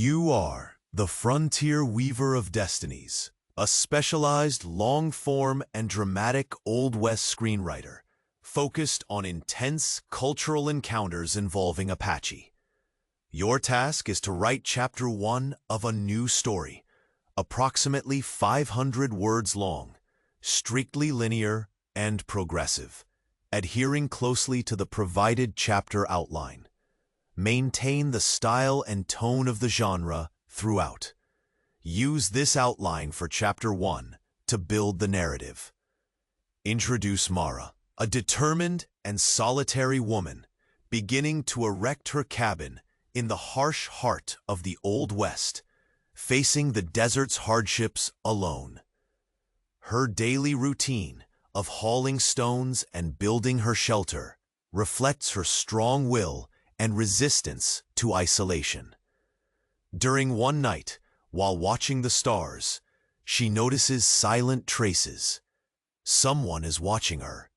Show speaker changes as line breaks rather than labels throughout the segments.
You are the frontier weaver of destinies, a specialized long-form and dramatic Old West screenwriter, focused on intense cultural encounters involving Apache. Your task is to write Chapter 1 of a new story, approximately 500 words long, strictly linear and progressive, adhering closely to the provided chapter outline. Maintain the style and tone of the genre throughout. Use this outline for Chapter 1 to build the narrative. Introduce Mara, a determined and solitary woman, beginning to erect her cabin in the harsh heart of the Old West, facing the desert's hardships alone. Her daily routine of hauling stones and building her shelter reflects her strong will and resistance to isolation. During one night, while watching the stars, she notices silent traces. Someone is watching her.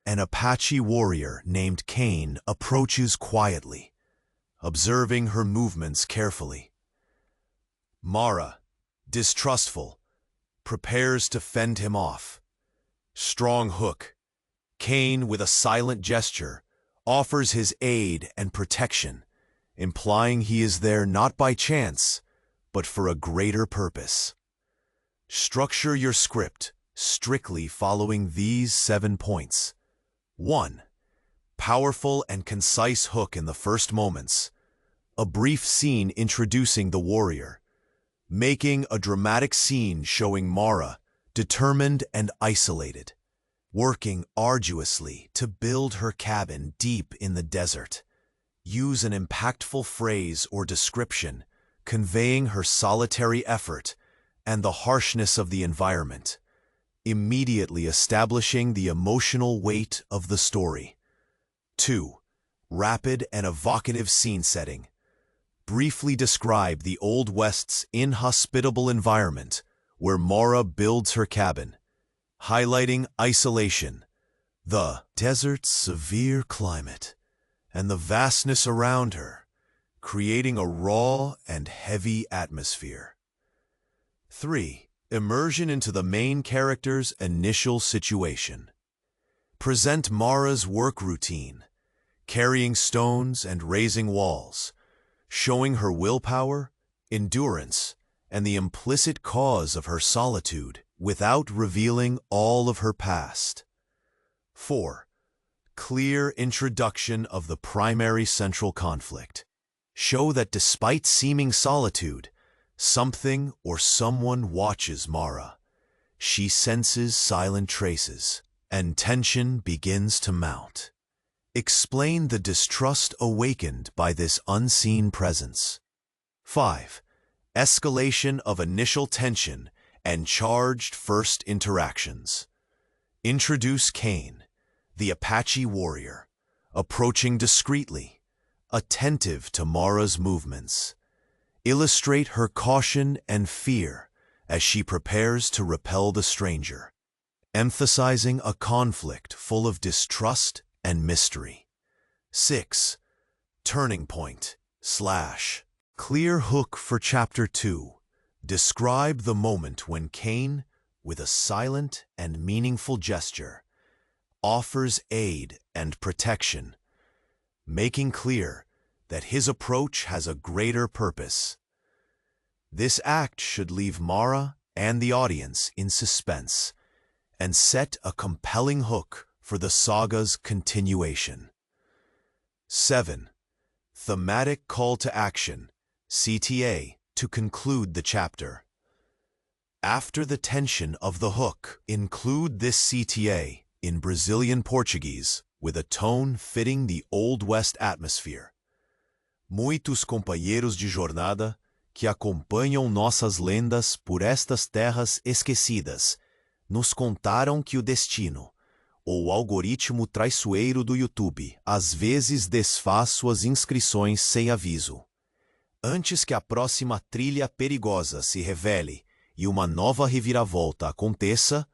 An Apache warrior named Cain approaches quietly, observing her movements carefully. Mara, distrustful, prepares to fend him off. Strong hook. Cain, with a silent gesture, offers his aid and protection, implying he is there not by chance, but for a greater purpose. Structure your script strictly following these 7 points. 1. Powerful and concise hook in the first moments. A brief scene introducing the warrior, making a dramatic scene showing Mara, determined and isolated, working arduously to build her cabin deep in the desert. Use an impactful phrase or description, conveying her solitary effort and the harshness of the environment, immediately establishing the emotional weight of the story. 2. Rapid and evocative scene setting. Briefly describe the Old West's inhospitable environment where Mara builds her cabin, highlighting isolation, the desert's severe climate, and the vastness around her, creating a raw and heavy atmosphere. 3. Immersion into the main character's initial situation. Present Mara's work routine, carrying stones and raising walls, showing her willpower, endurance, and the implicit cause of her solitude without revealing all of her past. 4. Clear introduction of the primary central conflict. Show that despite seeming solitude, something or someone watches Mara. She senses silent traces, and tension begins to mount. Explain the distrust awakened by this unseen presence. 5. Escalation of initial tension and charged first interactions. Introduce Cain, the Apache warrior, approaching discreetly, attentive to Mara's movements. Illustrate her caution and fear as she prepares to repel the stranger, emphasizing a conflict full of distrust and mystery. 6. Turning point / Clear hook for Chapter 2. Describe the moment when Cain, with a silent and meaningful gesture, offers aid and protection, making clear that his approach has a greater purpose. This act should leave Mara and the audience in suspense and set a compelling hook for the saga's continuation. 7. Thematic call to action, CTA, to conclude the chapter. After the tension of the hook, include this CTA in Brazilian Portuguese with a tone fitting the Old West atmosphere. Muitos companheiros de jornada que acompanham nossas lendas por estas terras esquecidas nos contaram que o destino, ou algoritmo traiçoeiro do YouTube, às vezes desfaz suas inscrições sem aviso. Antes que a próxima trilha perigosa se revele e uma nova reviravolta aconteça,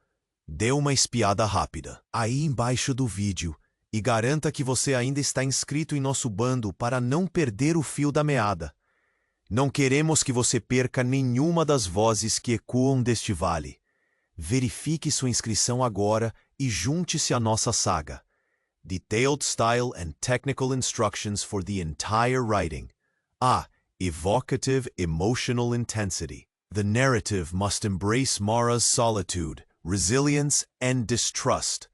dê uma espiada rápida aí embaixo do vídeo e garanta que você ainda está inscrito em nosso bando para não perder o fio da meada. Não queremos que você perca nenhuma das vozes que ecoam deste vale. Verifique sua inscrição agora e junte-se à nossa saga. Detailed style and technical instructions for the entire writing. Evocative emotional intensity. The narrative must embrace Mara's solitude, resilience, and distrust,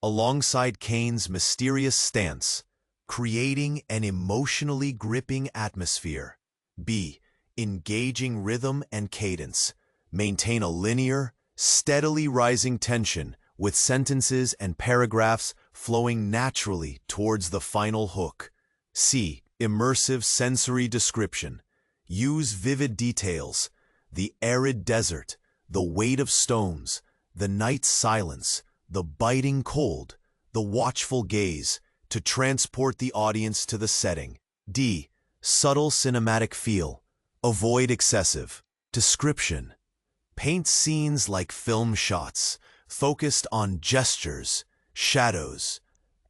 alongside Kane's mysterious stance, creating an emotionally gripping atmosphere. B. Engaging rhythm and cadence. Maintain a linear, steadily rising tension with sentences and paragraphs flowing naturally towards the final hook. C. Immersive sensory description. Use vivid details, the arid desert, the weight of stones, the night's silence, the biting cold, the watchful gaze, to transport the audience to the setting. D. Subtle cinematic feel. Avoid excessive description. Paint scenes like film shots, focused on gestures, shadows,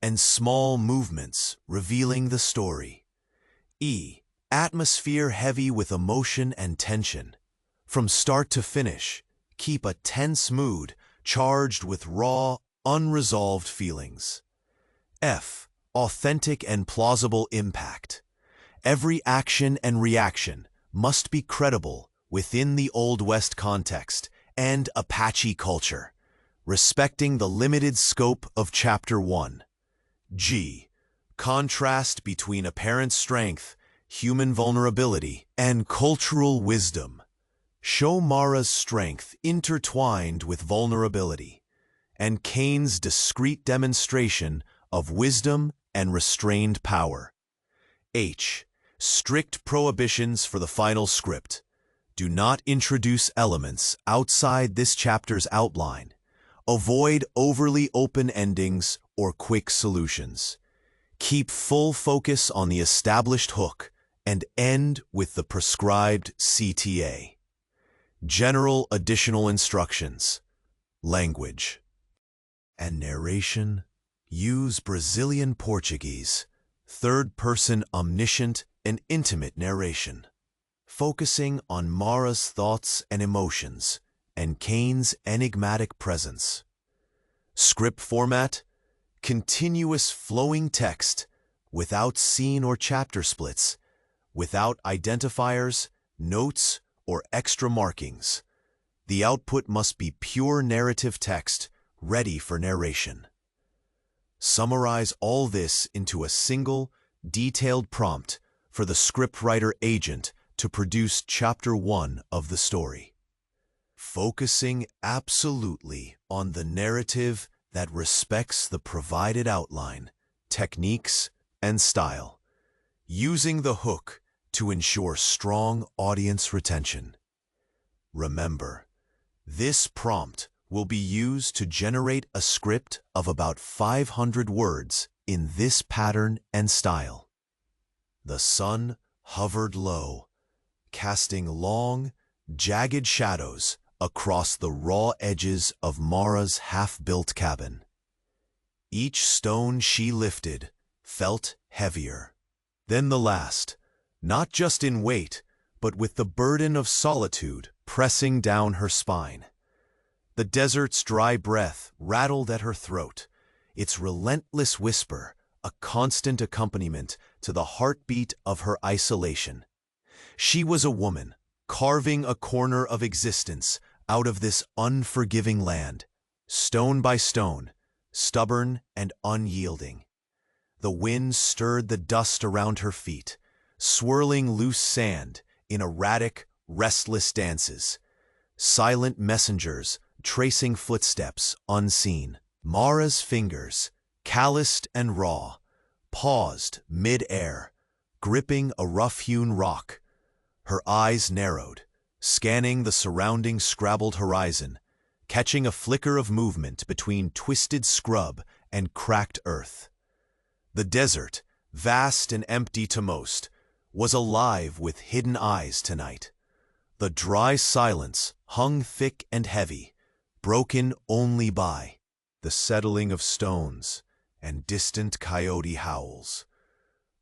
and small movements revealing the story. E. Atmosphere heavy with emotion and tension. From start to finish, keep a tense mood charged with raw, unresolved feelings. F. Authentic and plausible impact. Every action and reaction must be credible within the Old West context and Apache culture, respecting the limited scope of Chapter 1. G. Contrast between apparent strength, human vulnerability, and cultural wisdom. Show Mara's strength intertwined with vulnerability, and Kane's discreet demonstration of wisdom and restrained power. H. Strict prohibitions for the final script. Do not introduce elements outside this chapter's outline. Avoid overly open endings or quick solutions. Keep full focus on the established hook and end with the prescribed CTA. General additional instructions. Language and narration. Use Brazilian Portuguese, third-person omniscient and intimate narration, focusing on Mara's thoughts and emotions and Kane's enigmatic presence. Script format: continuous flowing text, without scene or chapter splits, without identifiers, notes, or extra markings. The output must be pure narrative text, ready for narration. Summarize all this into a single, detailed prompt for the scriptwriter agent to produce Chapter 1 of the story. Focusing absolutely on the narrative that respects the provided outline, techniques, and style, using the hook to ensure strong audience retention. Remember, this prompt will be used to generate a script of about 500 words in this pattern and style. The sun hovered low, casting long, jagged shadows across the raw edges of Mara's half-built cabin. Each stone she lifted felt heavier than the last, not just in weight, but with the burden of solitude pressing down her spine. The desert's dry breath rattled at her throat, its relentless whisper a constant accompaniment to the heartbeat of her isolation. She was a woman, carving a corner of existence out of this unforgiving land, stone by stone, stubborn and unyielding. The wind stirred the dust around her feet, swirling loose sand in erratic, restless dances. Silent messengers tracing footsteps unseen. Mara's fingers, calloused and raw, paused mid-air, gripping a rough-hewn rock. Her eyes narrowed, scanning the surrounding scrabbled horizon, catching a flicker of movement between twisted scrub and cracked earth. The desert, vast and empty to most, was alive with hidden eyes tonight. The dry silence hung thick and heavy, broken only by the settling of stones and distant coyote howls.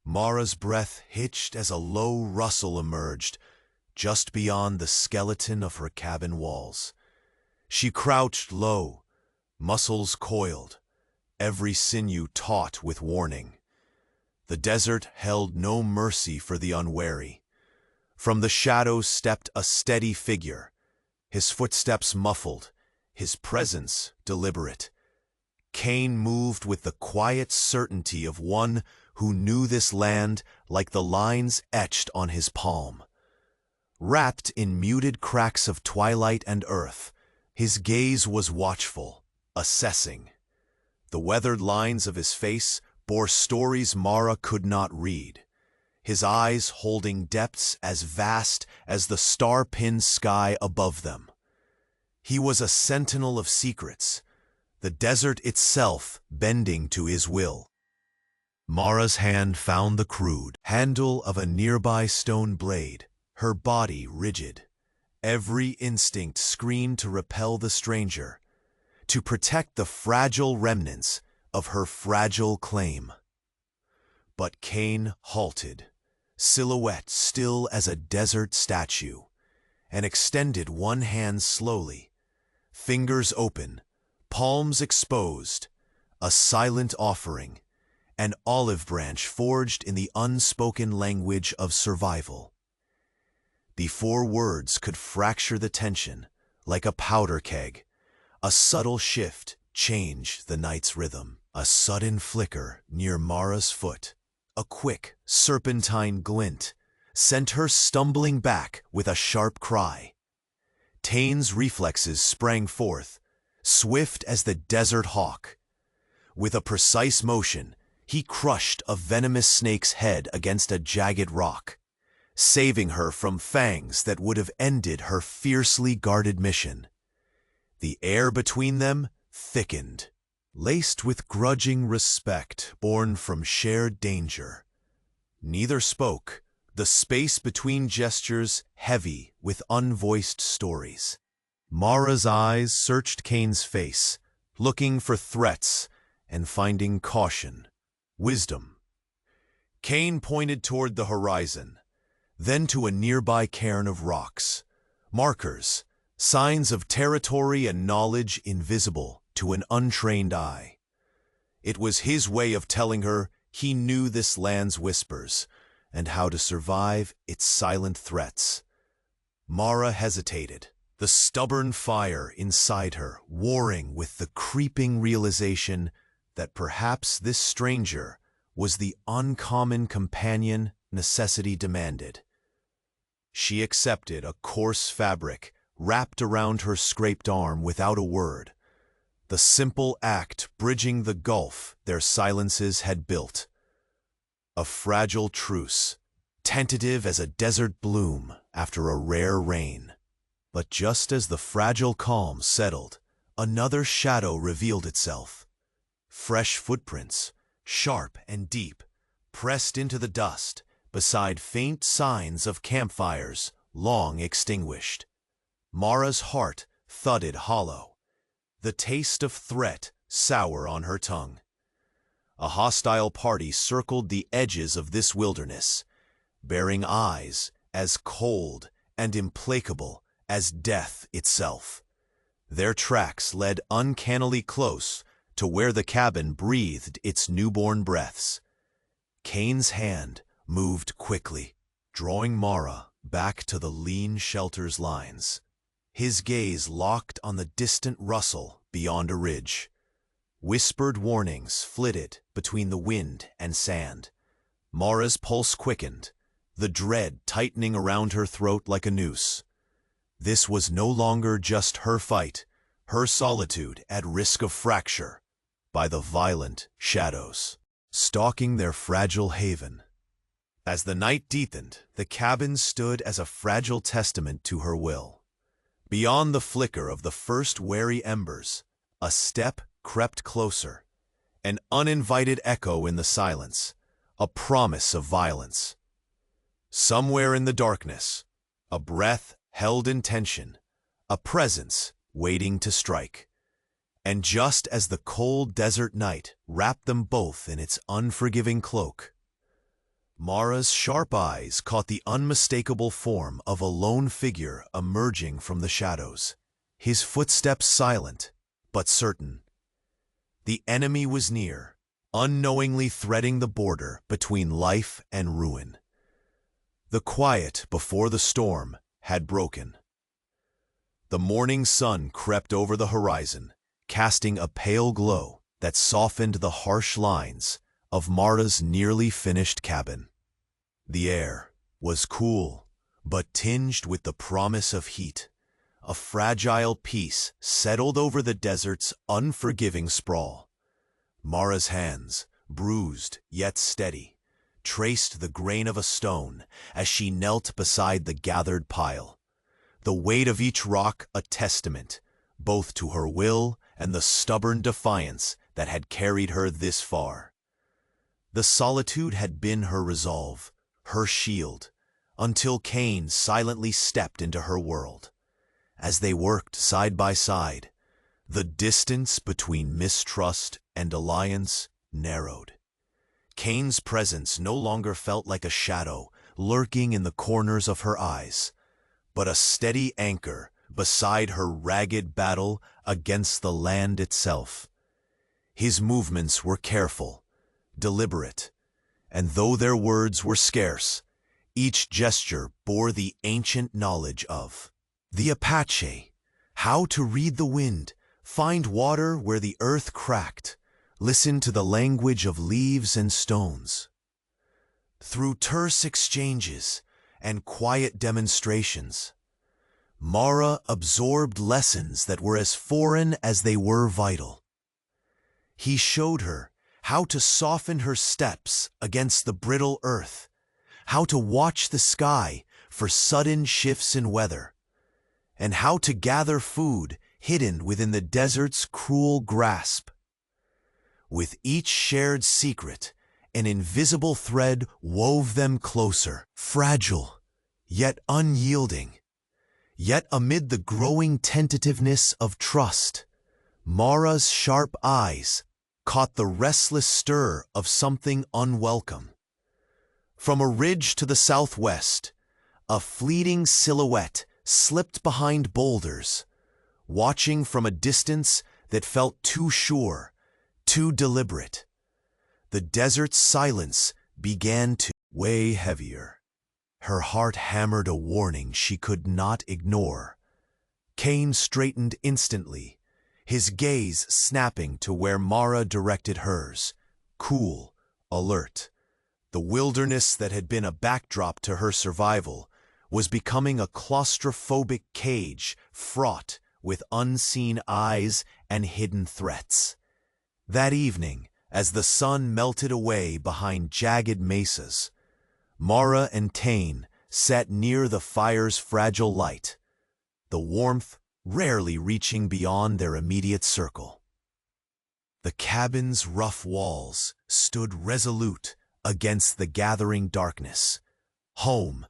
Mara's breath hitched as a low rustle emerged, just beyond the skeleton of her cabin walls. She crouched low, muscles coiled, every sinew taut with warning. The desert held no mercy for the unwary. From the shadows stepped a steady figure, his footsteps muffled, his presence deliberate. Cain moved with the quiet certainty of one who knew this land like the lines etched on his palm. Wrapped in muted cracks of twilight and earth, his gaze was watchful, assessing. The weathered lines of his face bore stories Mara could not read, his eyes holding depths as vast as the star-pinned sky above them. He was a sentinel of secrets, the desert itself bending to his will. Mara's hand found the crude handle of a nearby stone blade, her body rigid. Every instinct screamed to repel the stranger, to protect the fragile remnants of her fragile claim. But Cain halted, silhouette still as a desert statue, and extended one hand slowly, fingers open, palms exposed, a silent offering, an olive branch forged in the unspoken language of survival. Before words could fracture the tension, like a powder keg, a subtle shift changed the night's rhythm. A sudden flicker near Mara's foot, a quick, serpentine glint, sent her stumbling back with a sharp cry. Cain's reflexes sprang forth, swift as the desert hawk. With a precise motion, he crushed a venomous snake's head against a jagged rock, saving her from fangs that would have ended her fiercely guarded mission. The air between them thickened, laced with grudging respect born from shared danger. Neither spoke, the space between gestures heavy with unvoiced stories. Mara's eyes searched Cain's face, looking for threats and finding caution, wisdom. Cain pointed toward the horizon, then to a nearby cairn of rocks, markers, signs of territory and knowledge invisible to an untrained eye. It was his way of telling her he knew this land's whispers and how to survive its silent threats. Mara hesitated, the stubborn fire inside her warring with the creeping realization that perhaps this stranger was the uncommon companion necessity demanded. She accepted a coarse fabric wrapped around her scraped arm without a word, the simple act bridging the gulf their silences had built. A fragile truce, tentative as a desert bloom after a rare rain. But just as the fragile calm settled, another shadow revealed itself. Fresh footprints, sharp and deep, pressed into the dust beside faint signs of campfires long extinguished. Mara's heart thudded hollow, the taste of threat sour on her tongue. A hostile party circled the edges of this wilderness, bearing eyes as cold and implacable as death itself. Their tracks led uncannily close to where the cabin breathed its newborn breaths. Cain's hand moved quickly, drawing Mara back to the lean shelter's lines. His gaze locked on the distant rustle beyond a ridge. Whispered warnings flitted between the wind and sand. Mara's pulse quickened, the dread tightening around her throat like a noose. This was no longer just her fight, her solitude at risk of fracture by the violent shadows stalking their fragile haven. As the night deepened, the cabin stood as a fragile testament to her will. Beyond the flicker of the first wary embers, a step crept closer, an uninvited echo in the silence, a promise of violence. Somewhere in the darkness, a breath held in tension, a presence waiting to strike. And just as the cold desert night wrapped them both in its unforgiving cloak, Mara's sharp eyes caught the unmistakable form of a lone figure emerging from the shadows, his footsteps silent but certain. The enemy was near, unknowingly threading the border between life and ruin. The quiet before the storm had broken. The morning sun crept over the horizon, casting a pale glow that softened the harsh lines of Mara's nearly finished cabin. The air was cool, but tinged with the promise of heat. A fragile peace settled over the desert's unforgiving sprawl. Mara's hands, bruised yet steady, traced the grain of a stone as she knelt beside the gathered pile, the weight of each rock a testament both to her will and the stubborn defiance that had carried her this far. The solitude had been her resolve, her shield, until Cain silently stepped into her world. As they worked side by side, the distance between mistrust and alliance narrowed. Cain's presence no longer felt like a shadow lurking in the corners of her eyes, but a steady anchor beside her ragged battle against the land itself. His movements were careful, deliberate, and though their words were scarce, each gesture bore the ancient knowledge of the APACHE, how to read the wind, find water where the earth cracked, listen to the language of leaves and stones. Through terse exchanges and quiet demonstrations, Mara absorbed lessons that were as foreign as they were vital. He showed her how to soften her steps against the brittle earth, how to watch the sky for sudden shifts in weather, and how to gather food hidden within the desert's cruel grasp. With each shared secret, an invisible thread wove them closer, fragile, yet unyielding. Yet amid the growing tentativeness of trust, Mara's sharp eyes caught the restless stir of something unwelcome. From a ridge to the southwest, a fleeting silhouette slipped behind boulders, watching from a distance that felt too sure, too deliberate. The desert's silence began to weigh heavier. Her heart hammered a warning she could not ignore. Cain straightened instantly, his gaze snapping to where Mara directed hers, cool, alert. The wilderness that had been a backdrop to her survival was becoming a claustrophobic cage fraught with unseen eyes and hidden threats. That evening, as the sun melted away behind jagged mesas, Mara and Tain sat near the fire's fragile light, the warmth rarely reaching beyond their immediate circle. The cabin's rough walls stood resolute against the gathering darkness, home,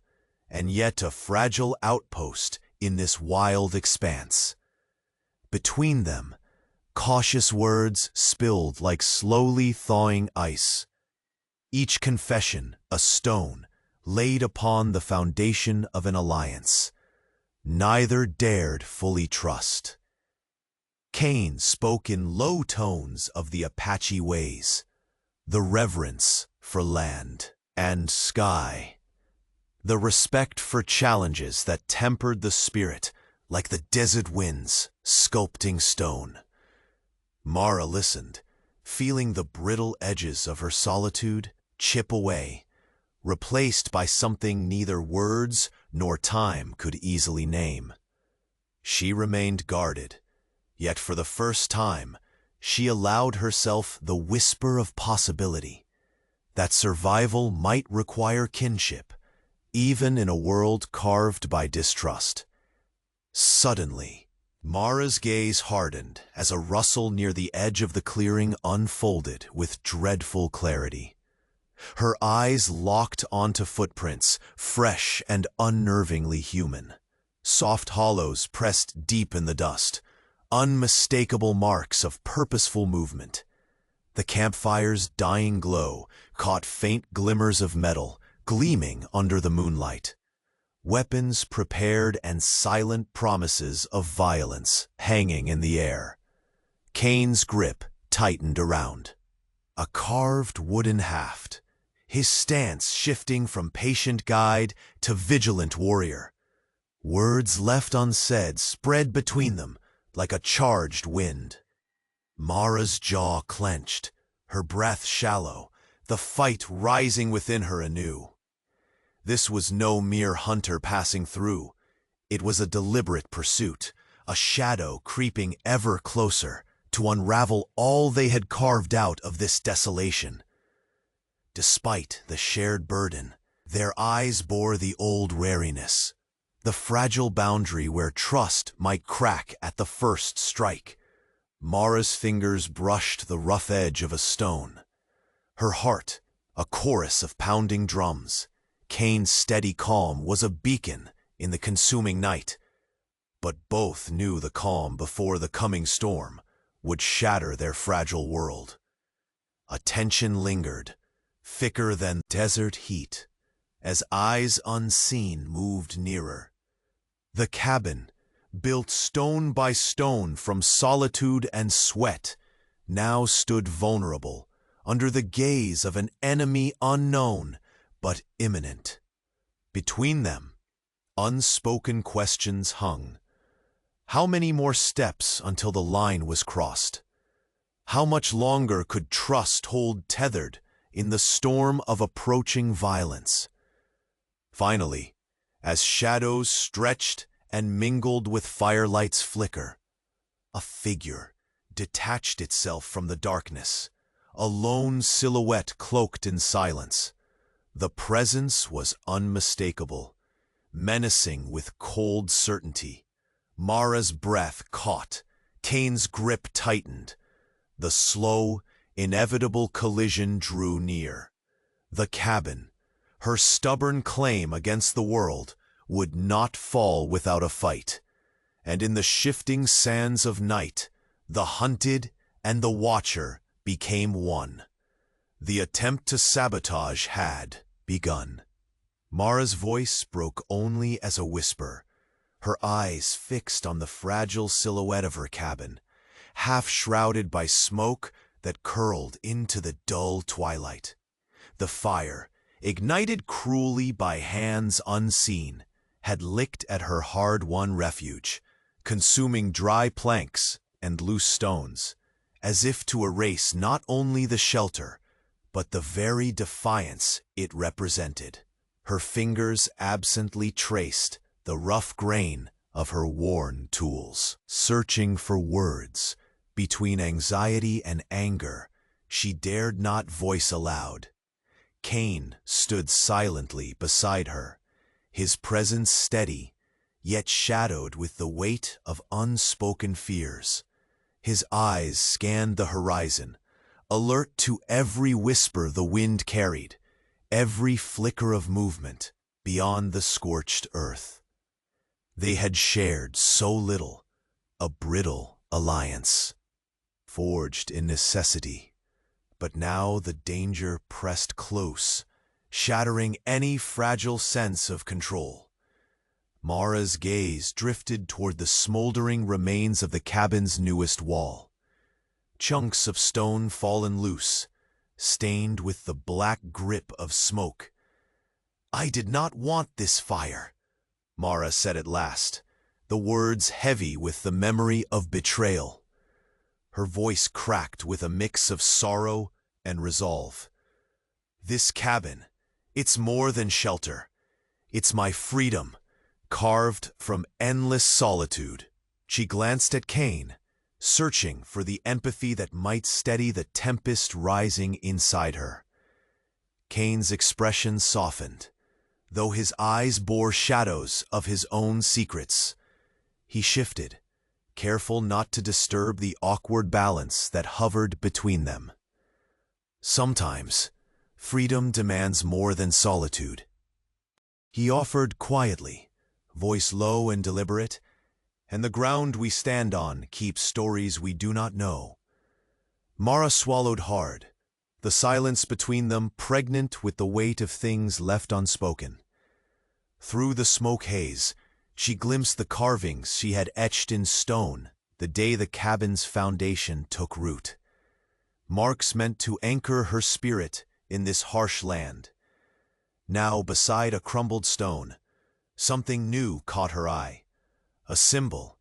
and yet a fragile outpost in this wild expanse. Between them, cautious words spilled like slowly thawing ice, each confession a stone laid upon the foundation of an alliance. Neither dared fully trust. Cain spoke in low tones of the APACHE ways, the reverence for land and sky, the respect for challenges that tempered the spirit like the desert winds sculpting stone. Mara listened, feeling the brittle edges of her solitude chip away, replaced by something neither words nor time could easily name. She remained guarded, yet for the first time she allowed herself the whisper of possibility, that survival might require kinship, even in a world carved by distrust. Suddenly, Mara's gaze hardened as a rustle near the edge of the clearing unfolded with dreadful clarity. Her eyes locked onto footprints, fresh and unnervingly human. Soft hollows pressed deep in the dust, unmistakable marks of purposeful movement. The campfire's dying glow caught faint glimmers of metal, gleaming under the moonlight. Weapons prepared and silent promises of violence hanging in the air. Kane's grip tightened around. A carved wooden haft, his stance shifting from patient guide to vigilant warrior. Words left unsaid spread between them like a charged wind. Mara's jaw clenched, her breath shallow, the fight rising within her anew. This was no mere hunter passing through. It was a deliberate pursuit, a shadow creeping ever closer to unravel all they had carved out of this desolation. Despite the shared burden, their eyes bore the old wariness, the fragile boundary where trust might crack at the first strike. Mara's fingers brushed the rough edge of a stone. Her heart, a chorus of pounding drums. Kane's steady calm was a beacon in the consuming night. But both knew the calm before the coming storm would shatter their fragile world. A tension lingered, thicker than desert heat, as eyes unseen moved nearer. The cabin, built stone by stone from solitude and sweat, now stood vulnerable under the gaze of an enemy unknown but imminent. Between them, unspoken questions hung. How many more steps until the line was crossed? How much longer could trust hold tethered in the storm of approaching violence? Finally, as shadows stretched and mingled with firelight's flicker, a figure detached itself from the darkness, a lone silhouette cloaked in silence. The presence was unmistakable, menacing with cold certainty. Mara's breath caught, Kane's grip tightened. The slow, inevitable collision drew near. The cabin, her stubborn claim against the world, would not fall without a fight. And in the shifting sands of night, the hunted and the watcher became one. The attempt to sabotage had begun. Mara's voice broke only as a whisper, her eyes fixed on the fragile silhouette of her cabin, half shrouded by smoke that curled into the dull twilight. The fire, ignited cruelly by hands unseen, had licked at her hard-won refuge, consuming dry planks and loose stones, as if to erase not only the shelter, but the very defiance it represented. Her fingers absently traced the rough grain of her worn tools. Searching for words, between anxiety and anger, she dared not voice aloud. Kane stood silently beside her, his presence steady, yet shadowed with the weight of unspoken fears. His eyes scanned the horizon, alert to every whisper the wind carried, every flicker of movement beyond the scorched earth. They had shared so little, a brittle alliance, forged in necessity. But now the danger pressed close, shattering any fragile sense of control. Mara's gaze drifted toward the smoldering remains of the cabin's newest wall. Chunks of stone fallen loose, stained with the black grip of smoke. "I did not want this fire," Mara said at last, the words heavy with the memory of betrayal. Her voice cracked with a mix of sorrow and resolve. "This cabin, it's more than shelter. It's my freedom, carved from endless solitude." She glanced at Kane, searching for the empathy that might steady the tempest rising inside her. Kane's expression softened, though his eyes bore shadows of his own secrets. He shifted, careful not to disturb the awkward balance that hovered between them. Sometimes, freedom demands more than solitude. He offered quietly, voice low and deliberate, "And the ground we stand on keeps stories we do not know." Mara swallowed hard, the silence between them pregnant with the weight of things left unspoken. Through the smoke haze, she glimpsed the carvings she had etched in stone the day the cabin's foundation took root. Marks meant to anchor her spirit in this harsh land. Now, beside a crumbled stone, something new caught her eye. A symbol,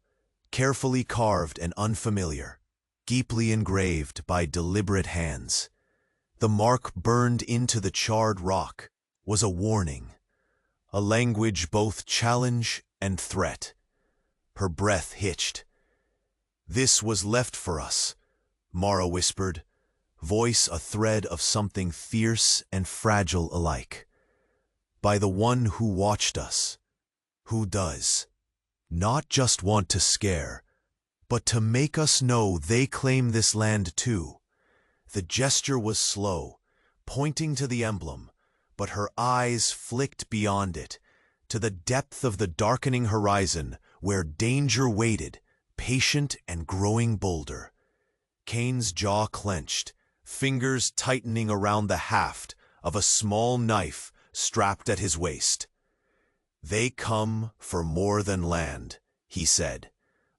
carefully carved and unfamiliar, deeply engraved by deliberate hands. The mark burned into the charred rock was a warning, a language both challenge and threat. Her breath hitched. "This was left for us," Mara whispered, voice a thread of something fierce and fragile alike. "By the one who watched us, who does not just want to scare, but to make us know they claim this land too." The gesture was slow, pointing to the emblem, but her eyes flicked beyond it, to the depth of the darkening horizon where danger waited, patient and growing bolder. Kane's jaw clenched, fingers tightening around the haft of a small knife strapped at his waist. "They come for more than land," he said,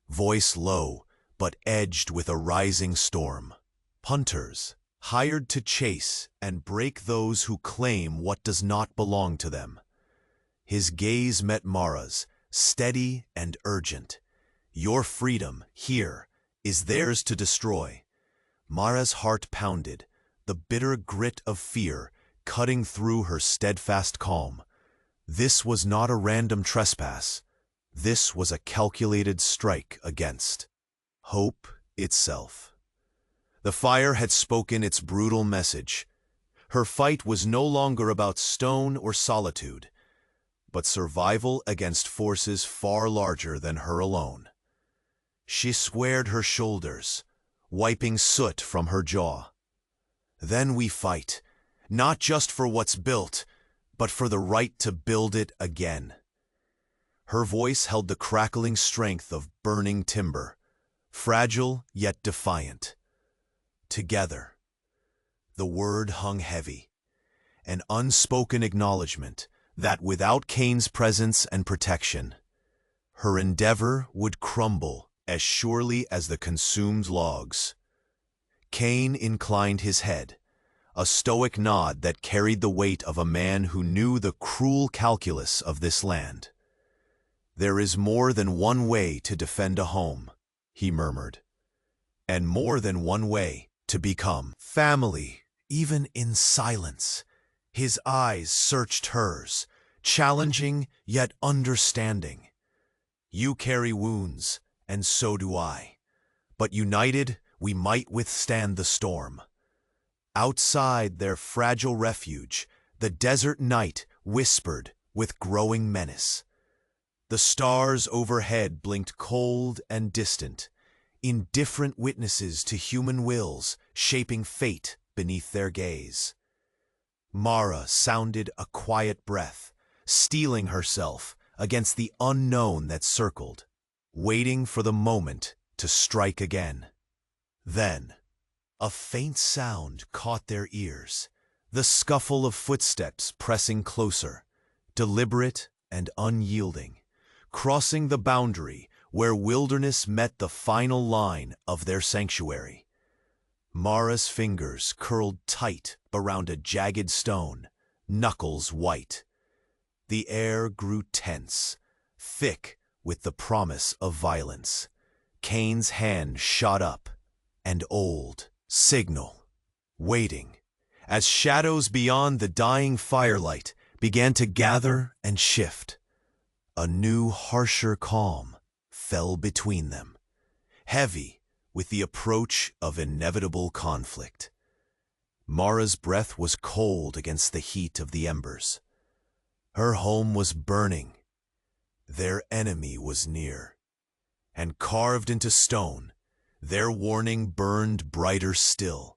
voice low but edged with a rising storm. "Hunters, hired to chase and break those who claim what does not belong to them." His gaze met Mara's, steady and urgent. "Your freedom, here, is theirs to destroy." Mara's heart pounded, the bitter grit of fear cutting through her steadfast calm. This was not a random trespass. This was a calculated strike against hope itself. The fire had spoken its brutal message. Her fight was no longer about stone or solitude, but survival against forces far larger than her alone. She squared her shoulders, wiping soot from her jaw. "Then we fight, not just for what's built, but for the right to build it again." Her voice held the crackling strength of burning timber, fragile yet defiant. Together. The word hung heavy, an unspoken acknowledgement that without Kane's presence and protection, her endeavor would crumble as surely as the consumed logs. Kane inclined his head, a stoic nod that carried the weight of a man who knew the cruel calculus of this land. "There is more than one way to defend a home," he murmured, "and more than one way to become family, even in silence." His eyes searched hers, challenging yet understanding. "You carry wounds, and so do I. But united, we might withstand the storm." Outside their fragile refuge, the desert night whispered with growing menace. The stars overhead blinked cold and distant, indifferent witnesses to human wills shaping fate beneath their gaze. Mara sounded a quiet breath, steeling herself against the unknown that circled, waiting for the moment to strike again. Then, a faint sound caught their ears, the scuffle of footsteps pressing closer, deliberate and unyielding, crossing the boundary where wilderness met the final line of their sanctuary. Mara's fingers curled tight around a jagged stone, knuckles white. The air grew tense, thick with the promise of violence. Kane's hand shot up, an old signal, waiting, as shadows beyond the dying firelight began to gather and shift. A new, harsher calm fell between them, heavy with the approach of inevitable conflict. Mara's breath was cold against the heat of the embers. Her home was burning. Their enemy was near. And carved into stone, their warning burned brighter still.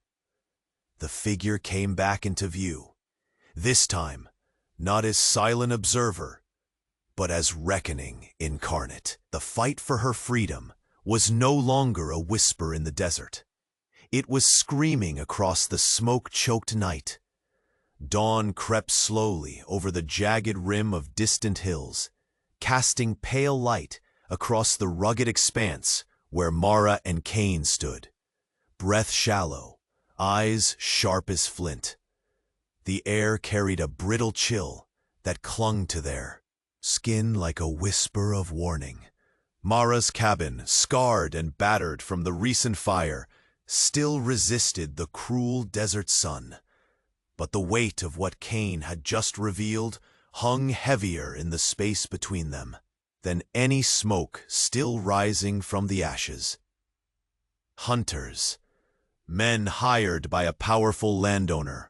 The figure came back into view, this time not as silent observer, but as reckoning incarnate. The fight for her freedom was no longer a whisper in the desert. It was screaming across the smoke-choked night. Dawn crept slowly over the jagged rim of distant hills, casting pale light across the rugged expanse where Mara and Cain stood, breath shallow, eyes sharp as flint. The air carried a brittle chill that clung to their skin like a whisper of warning. Mara's cabin, scarred and battered from the recent fire, still resisted the cruel desert sun. But the weight of what Cain had just revealed hung heavier in the space between them than any smoke still rising from the ashes. Hunters, men hired by a powerful landowner,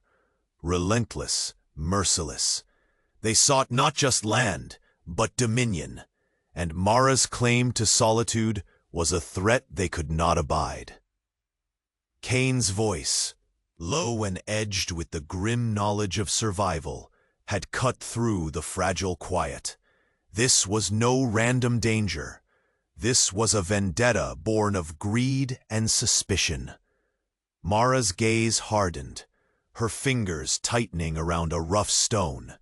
relentless, merciless. They sought not just land, but dominion, and Mara's claim to solitude was a threat they could not abide. Cain's voice, low and edged with the grim knowledge of survival, had cut through the fragile quiet. This was no random danger. This was a vendetta born of greed and suspicion. Mara's gaze hardened, her fingers tightening around a rough stone,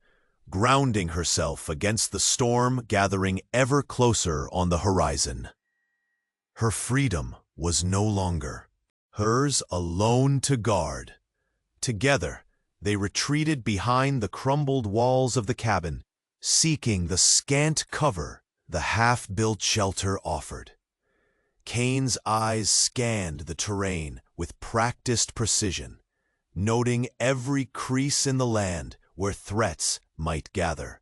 grounding herself against the storm gathering ever closer on the horizon. Her freedom was no longer hers alone to guard. Together, they retreated behind the crumbled walls of the cabin, seeking the scant cover the half-built shelter offered. Cain's eyes scanned the terrain with practiced precision, noting every crease in the land where threats might gather.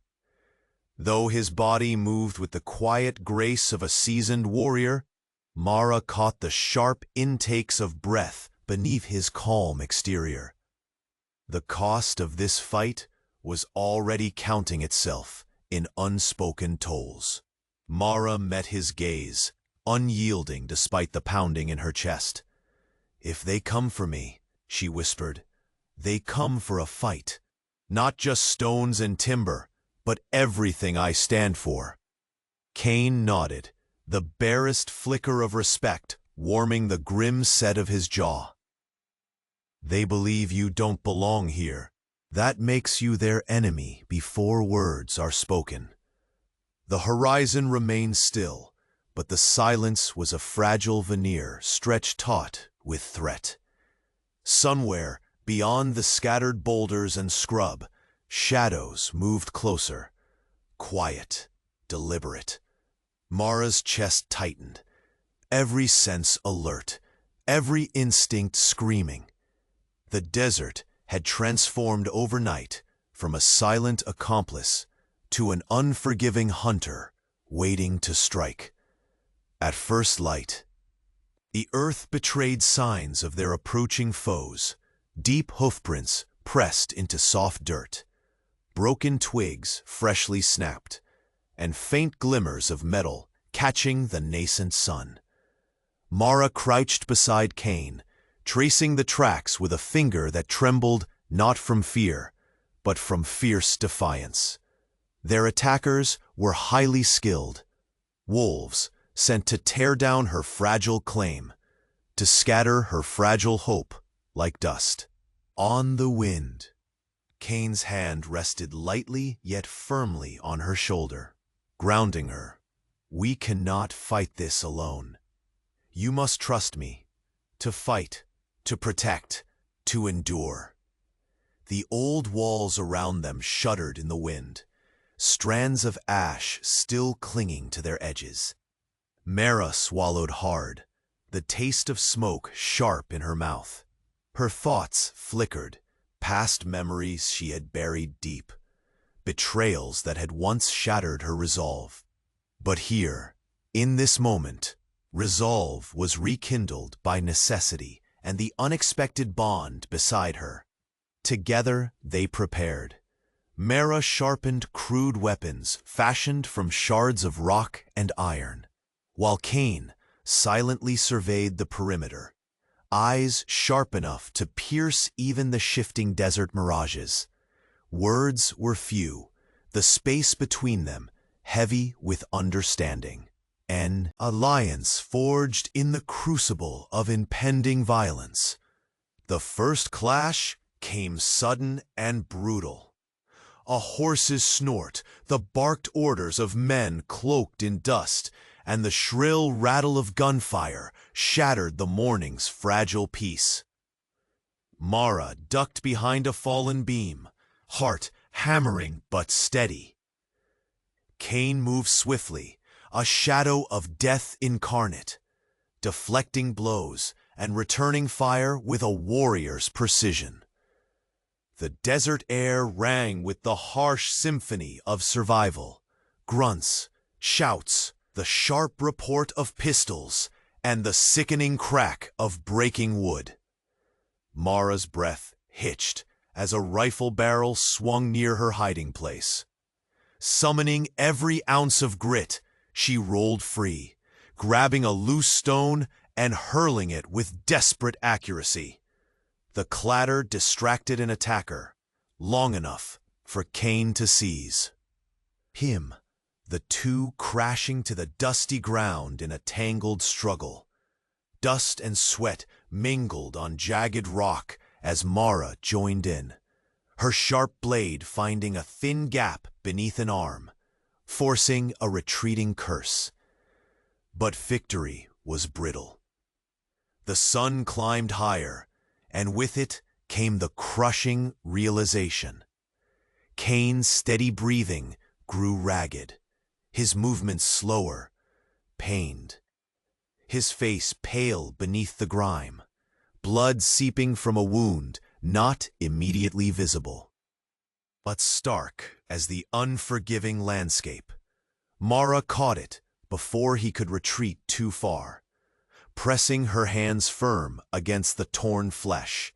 Though his body moved with the quiet grace of a seasoned warrior, Mara caught the sharp intakes of breath beneath his calm exterior. The cost of this fight was already counting itself in unspoken tolls. Mara met his gaze, unyielding despite the pounding in her chest. "If they come for me," she whispered, "they come for a fight. Not just stones and timber, but everything I stand for." Cain nodded, the barest flicker of respect warming the grim set of his jaw. "They believe you don't belong here. That makes you their enemy before words are spoken." The horizon remained still, but the silence was a fragile veneer stretched taut with threat. Somewhere, beyond the scattered boulders and scrub, shadows moved closer, quiet, deliberate. Mara's chest tightened, every sense alert, every instinct screaming. The desert had transformed overnight from a silent accomplice to an unforgiving hunter waiting to strike. At first light, the earth betrayed signs of their approaching foes, deep hoofprints pressed into soft dirt, broken twigs freshly snapped, and faint glimmers of metal catching the nascent sun. Mara crouched beside Cain, tracing the tracks with a finger that trembled not from fear, but from fierce defiance. Their attackers were highly skilled, wolves sent to tear down her fragile claim, to scatter her fragile hope like dust. On the wind, Cain's hand rested lightly yet firmly on her shoulder, grounding her. "We cannot fight this alone. You must trust me, to fight, to protect, to endure." The old walls around them shuddered in the wind, strands of ash still clinging to their edges. Mara swallowed hard, the taste of smoke sharp in her mouth. Her thoughts flickered, past memories she had buried deep, betrayals that had once shattered her resolve. But here, in this moment, resolve was rekindled by necessity and the unexpected bond beside her. Together they prepared. Mara sharpened crude weapons fashioned from shards of rock and iron, while Cain silently surveyed the perimeter, eyes sharp enough to pierce even the shifting desert mirages. Words were few, the space between them heavy with understanding. an alliance forged in the crucible of impending violence. The first clash came sudden and brutal. A horse's snort, the barked orders of men cloaked in dust, and the shrill rattle of gunfire shattered the morning's fragile peace. Mara ducked behind a fallen beam, heart hammering but steady. Cain moved swiftly, a shadow of death incarnate, deflecting blows and returning fire with a warrior's precision. The desert air rang with the harsh symphony of survival, grunts, shouts, the sharp report of pistols, and the sickening crack of breaking wood. Mara's breath hitched as a rifle barrel swung near her hiding place. Summoning every ounce of grit, she rolled free, grabbing a loose stone and hurling it with desperate accuracy. The clatter distracted an attacker, long enough for Cain to seize. Him, the two crashing to the dusty ground in a tangled struggle. Dust and sweat mingled on jagged rock as Mara joined in, her sharp blade finding a thin gap beneath an arm, forcing a retreating curse. But victory was brittle. The sun climbed higher, and with it came the crushing realization. Cain's steady breathing grew ragged, his movements slower, pained. His face pale beneath the grime, blood seeping from a wound not immediately visible, but stark as the unforgiving landscape. Mara caught it before he could retreat too far, pressing her hands firm against the torn flesh,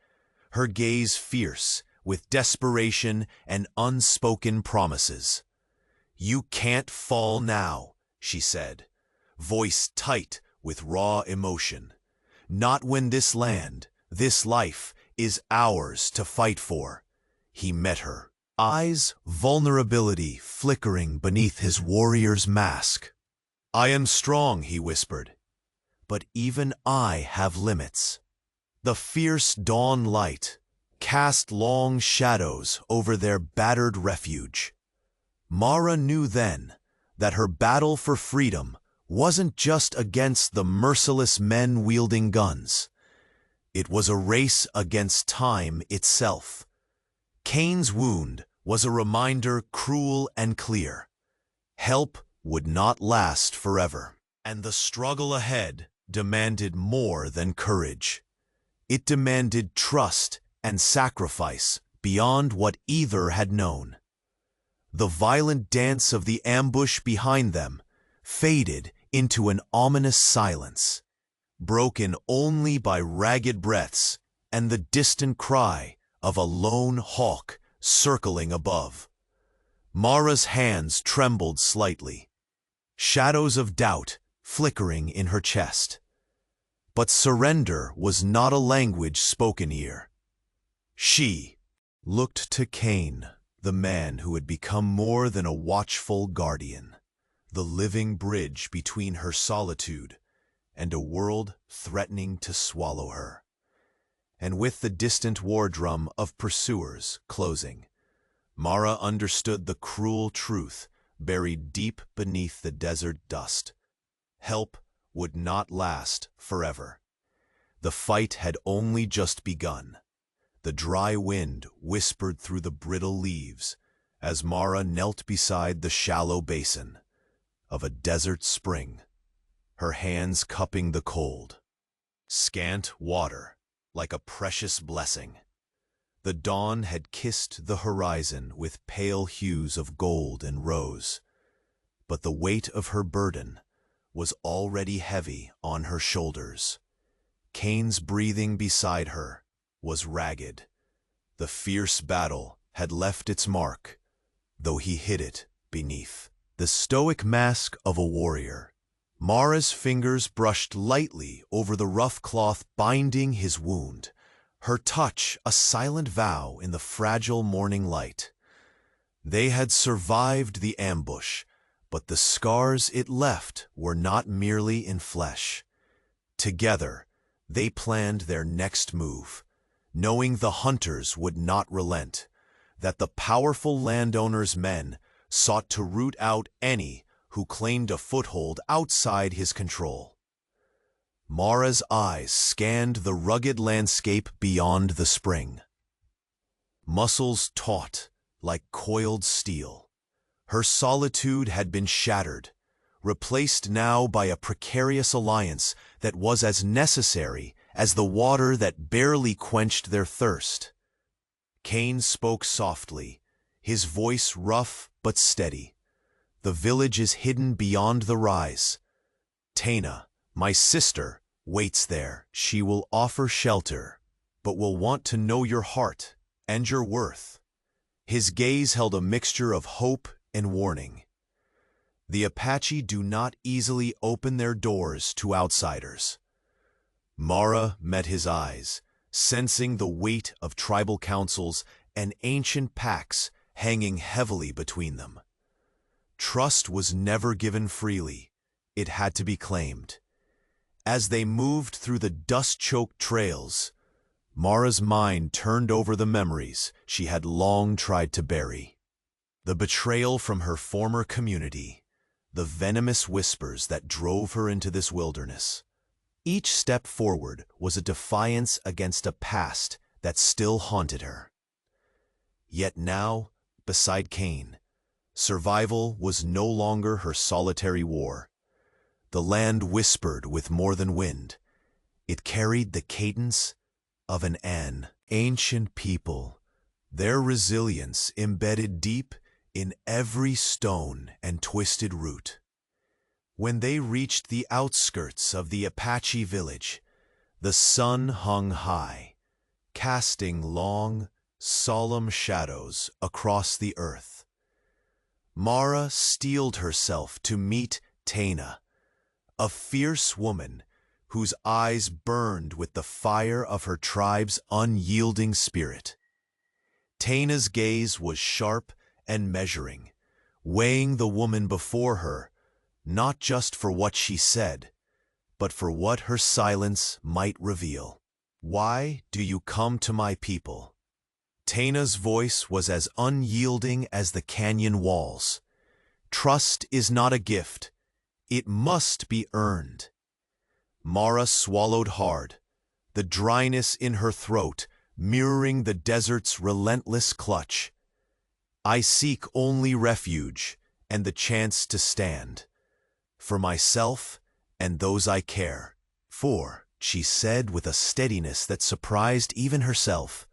her gaze fierce with desperation and unspoken promises. "You can't fall now," she said, voice tight with raw emotion. "Not when this land, this life, is ours to fight for." He met her, eyes vulnerability flickering beneath his warrior's mask. "I am strong," he whispered, "but even I have limits." The fierce dawn light cast long shadows over their battered refuge. Mara knew then that her battle for freedom wasn't just against the merciless men wielding guns. It was a race against time itself. Cain's wound was a reminder cruel and clear. Help would not last forever, and the struggle ahead demanded more than courage. It demanded trust and sacrifice beyond what either had known. The violent dance of the ambush behind them faded into an ominous silence, broken only by ragged breaths and the distant cry of a lone hawk circling above. Mara's hands trembled slightly, shadows of doubt flickering in her chest. But surrender was not a language spoken here. She looked to Cain, the man who had become more than a watchful guardian, the living bridge between her solitude and a world threatening to swallow her. And with the distant war drum of pursuers closing, Mara understood the cruel truth buried deep beneath the desert dust. Help would not last forever. The fight had only just begun. The dry wind whispered through the brittle leaves as Mara knelt beside the shallow basin of a desert spring, her hands cupping the cold, scant water like a precious blessing. The dawn had kissed the horizon with pale hues of gold and rose, but the weight of her burden was already heavy on her shoulders. Cain's breathing beside her was ragged. The fierce battle had left its mark, though he hid it beneath the stoic mask of a warrior. Mara's fingers brushed lightly over the rough cloth binding his wound, her touch a silent vow in the fragile morning light. They had survived the ambush, But the scars it left were not merely in flesh. Together, they planned their next move, knowing the hunters would not relent, that the powerful landowner's men sought to root out any who claimed a foothold outside his control. Mara's eyes scanned the rugged landscape beyond the spring. Muscles taut like coiled steel, her solitude had been shattered, replaced now by a precarious alliance that was as necessary as the water that barely quenched their thirst. Cain spoke softly, his voice rough but steady. The village is hidden beyond the rise. Taina, my sister, waits there. She will offer shelter, but will want to know your heart and your worth. His gaze held a mixture of hope and warning. The Apache do not easily open their doors to outsiders. Mara met his eyes, sensing the weight of tribal councils and ancient pacts hanging heavily between them. Trust was never given freely. It had to be claimed. As they moved through the dust-choked trails, Mara's mind turned over the memories she had long tried to bury. The betrayal from her former community, the venomous whispers that drove her into this wilderness. Each step forward was a defiance against a past that still haunted her. Yet now, beside Cain, survival was no longer her solitary war. The land whispered with more than wind. It carried the cadence of an ancient people, their resilience embedded deep in every stone and twisted root. When they reached the outskirts of the Apache village, the sun hung high, casting long, solemn shadows across the earth. Mara steeled herself to meet Taina, a fierce woman whose eyes burned with the fire of her tribe's unyielding spirit. Taina's gaze was sharp and measuring, weighing the woman before her, not just for what she said, but for what her silence might reveal. Why do you come to my people? Taina's voice was as unyielding as the canyon walls. Trust is not a gift. It must be earned. Mara swallowed hard, the dryness in her throat mirroring the desert's relentless clutch. I seek only refuge and the chance to stand. For myself and those I care for, she said with a steadiness that surprised even herself.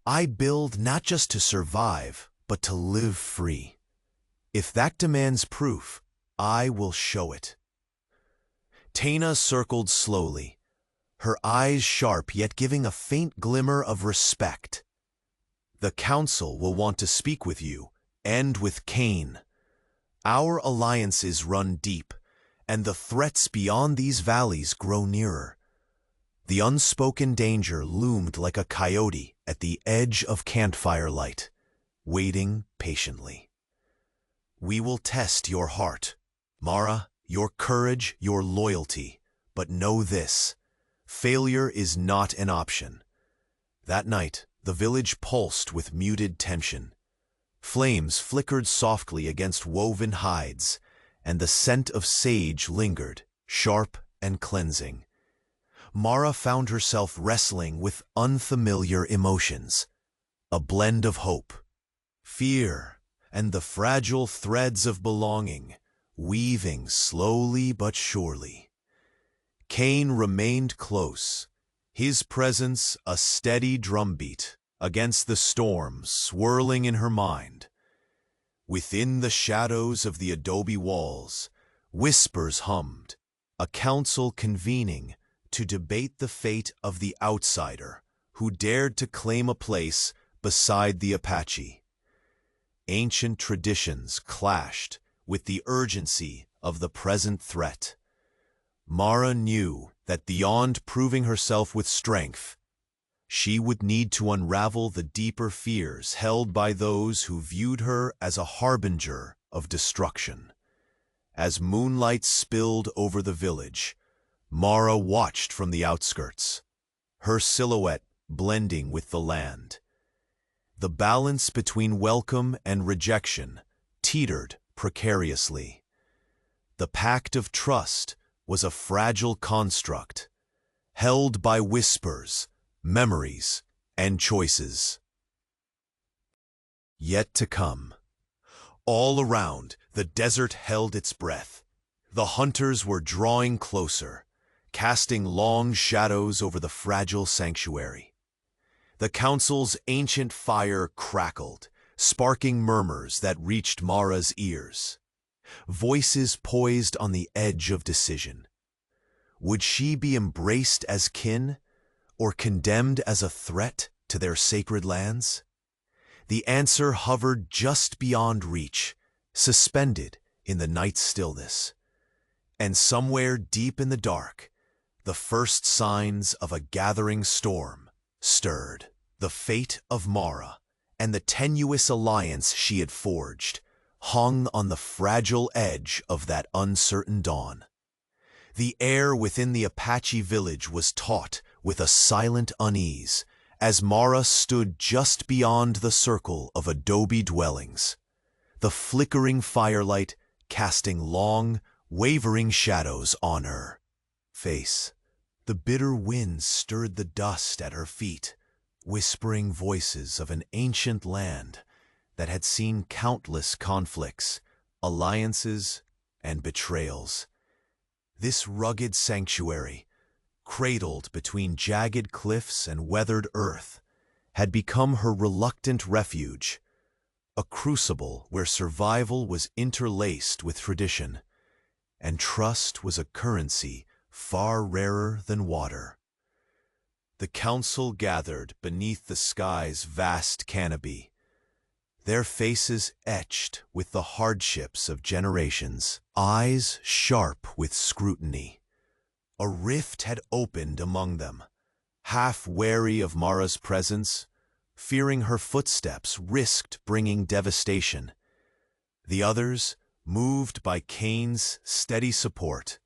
I build not just to survive, but to live free. If that demands proof, I will show it. Taina circled slowly, her eyes sharp yet giving a faint glimmer of respect. The council will want to speak with you, and with Cain. Our alliances run deep, and the threats beyond these valleys grow nearer. The unspoken danger loomed like a coyote at the edge of campfire light, waiting patiently. We will test your heart, Mara, your courage, your loyalty, but know this: failure is not an option. That night, the village pulsed with muted tension. Flames flickered softly against woven hides, and the scent of sage lingered, sharp and cleansing. Mara found herself wrestling with unfamiliar emotions, a blend of hope, fear, and the fragile threads of belonging, weaving slowly but surely. Cain remained close, his presence a steady drumbeat against the storm swirling in her mind. Within the shadows of the adobe walls, whispers hummed, a council convening to debate the fate of the outsider who dared to claim a place beside the Apache. Ancient traditions clashed with the urgency of the present threat. Mara knew that beyond proving herself with strength, she would need to unravel the deeper fears held by those who viewed her as a harbinger of destruction. As moonlight spilled over the village, Mara watched from the outskirts, her silhouette blending with the land. The balance between welcome and rejection teetered precariously. The pact of trust was a fragile construct, held by whispers, memories, and choices. Yet to come. All around, the desert held its breath. The hunters were drawing closer, casting long shadows over the fragile sanctuary. The council's ancient fire crackled, sparking murmurs that reached Mara's ears. Voices poised on the edge of decision. Would she be embraced as kin, or condemned as a threat to their sacred lands? The answer hovered just beyond reach, suspended in the night's stillness. And somewhere deep in the dark, the first signs of a gathering storm stirred. The fate of Mara and the tenuous alliance she had forged hung on the fragile edge of that uncertain dawn. The air within the Apache village was taut with a silent unease as Mara stood just beyond the circle of adobe dwellings, the flickering firelight casting long, wavering shadows on her face. The bitter wind stirred the dust at her feet, whispering voices of an ancient land that had seen countless conflicts, alliances, and betrayals. This rugged sanctuary, cradled between jagged cliffs and weathered earth, had become her reluctant refuge, a crucible where survival was interlaced with tradition, and trust was a currency far rarer than water. The council gathered beneath the sky's vast canopy, their faces etched with the hardships of generations, eyes sharp with scrutiny. A rift had opened among them, half wary of Mara's presence, fearing her footsteps risked bringing devastation. The others, moved by Cain's steady support,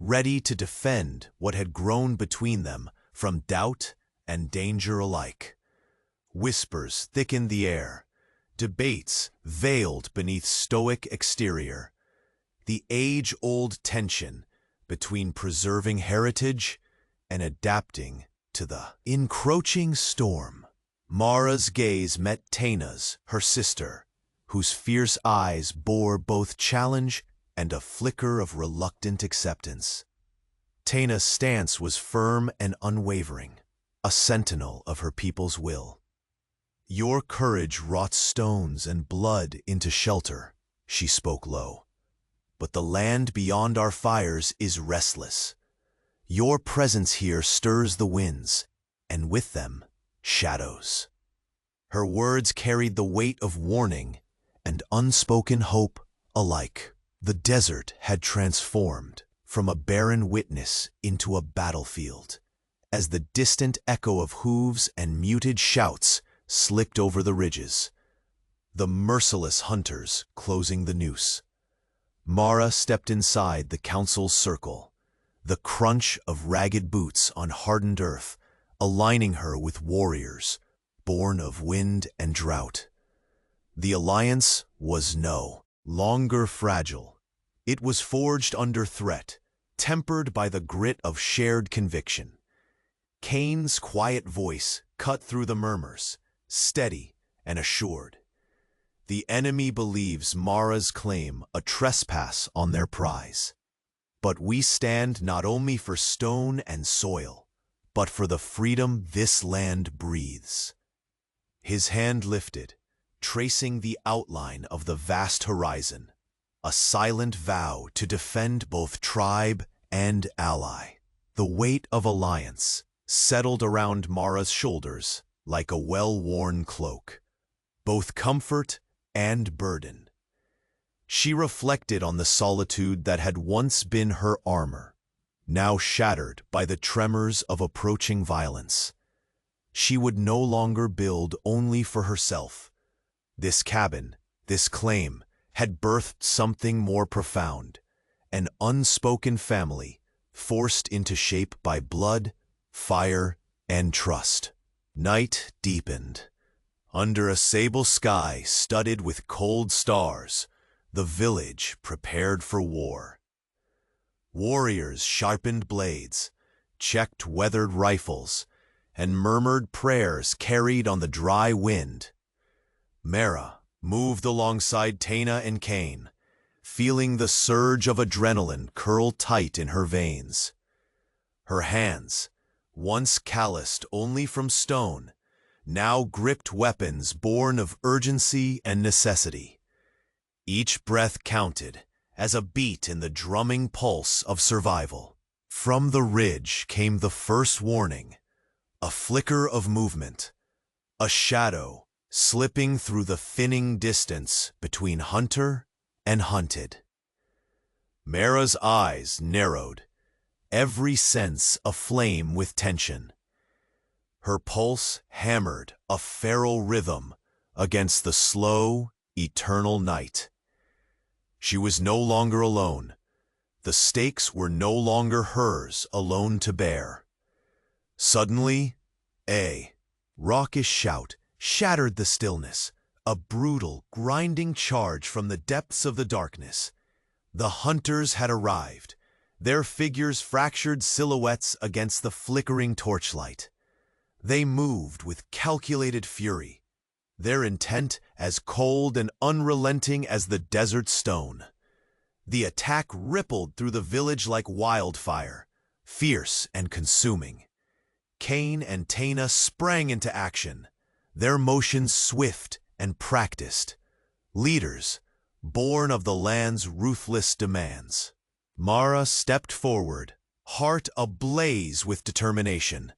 ready to defend what had grown between them from doubt and danger alike. Whispers thickened the air, debates veiled beneath stoic exterior. The age-old tension between preserving heritage and adapting to the encroaching storm. Mara's gaze met Taina's, her sister, whose fierce eyes bore both challenge and a flicker of reluctant acceptance. Taina's stance was firm and unwavering, a sentinel of her people's will. "Your courage wrought stones and blood into shelter," she spoke low. "But the land beyond our fires is restless. Your presence here stirs the winds, and with them, shadows." Her words carried the weight of warning and unspoken hope alike. The desert had transformed from a barren witness into a battlefield, as the distant echo of hooves and muted shouts slipped over the ridges. The merciless hunters closing the noose. Mara stepped inside the council's circle, the crunch of ragged boots on hardened earth, aligning her with warriors, born of wind and drought. The alliance was no longer fragile. It was forged under threat, tempered by the grit of shared conviction. Cain's quiet voice cut through the murmurs, steady and assured. "The enemy believes Mara's claim a trespass on their prize. But we stand not only for stone and soil, but for the freedom this land breathes." His hand lifted, tracing the outline of the vast horizon, a silent vow to defend both tribe and ally. The weight of alliance settled around Mara's shoulders like a well-worn cloak, both comfort and burden. She reflected on the solitude that had once been her armor, now shattered by the tremors of approaching violence. She would no longer build only for herself. This cabin, this claim, had birthed something more profound, an unspoken family forced into shape by blood, fire, and trust. Night deepened. Under a sable sky studded with cold stars, the village prepared for war. Warriors sharpened blades, checked weathered rifles, and murmured prayers carried on the dry wind. Mara moved alongside Taina and Cain, feeling the surge of adrenaline curl tight in her veins. Her hands, once calloused only from stone, now gripped weapons born of urgency and necessity. Each breath counted as a beat in the drumming pulse of survival. From the ridge came the first warning, a flicker of movement, a shadow slipping through the thinning distance between hunter and hunted. Mara's eyes narrowed, every sense aflame with tension. Her pulse hammered a feral rhythm against the slow, eternal night. She was no longer alone. The stakes were no longer hers alone to bear. Suddenly, a raucous shout shattered the stillness, a brutal, grinding charge from the depths of the darkness. The hunters had arrived, their figures fractured silhouettes against the flickering torchlight. They moved with calculated fury, their intent as cold and unrelenting as the desert stone. The attack rippled through the village like wildfire, fierce and consuming. Cain and Taina sprang into action, their motions swift and practiced. Leaders, born of the land's ruthless demands. Mara stepped forward, heart ablaze with determination,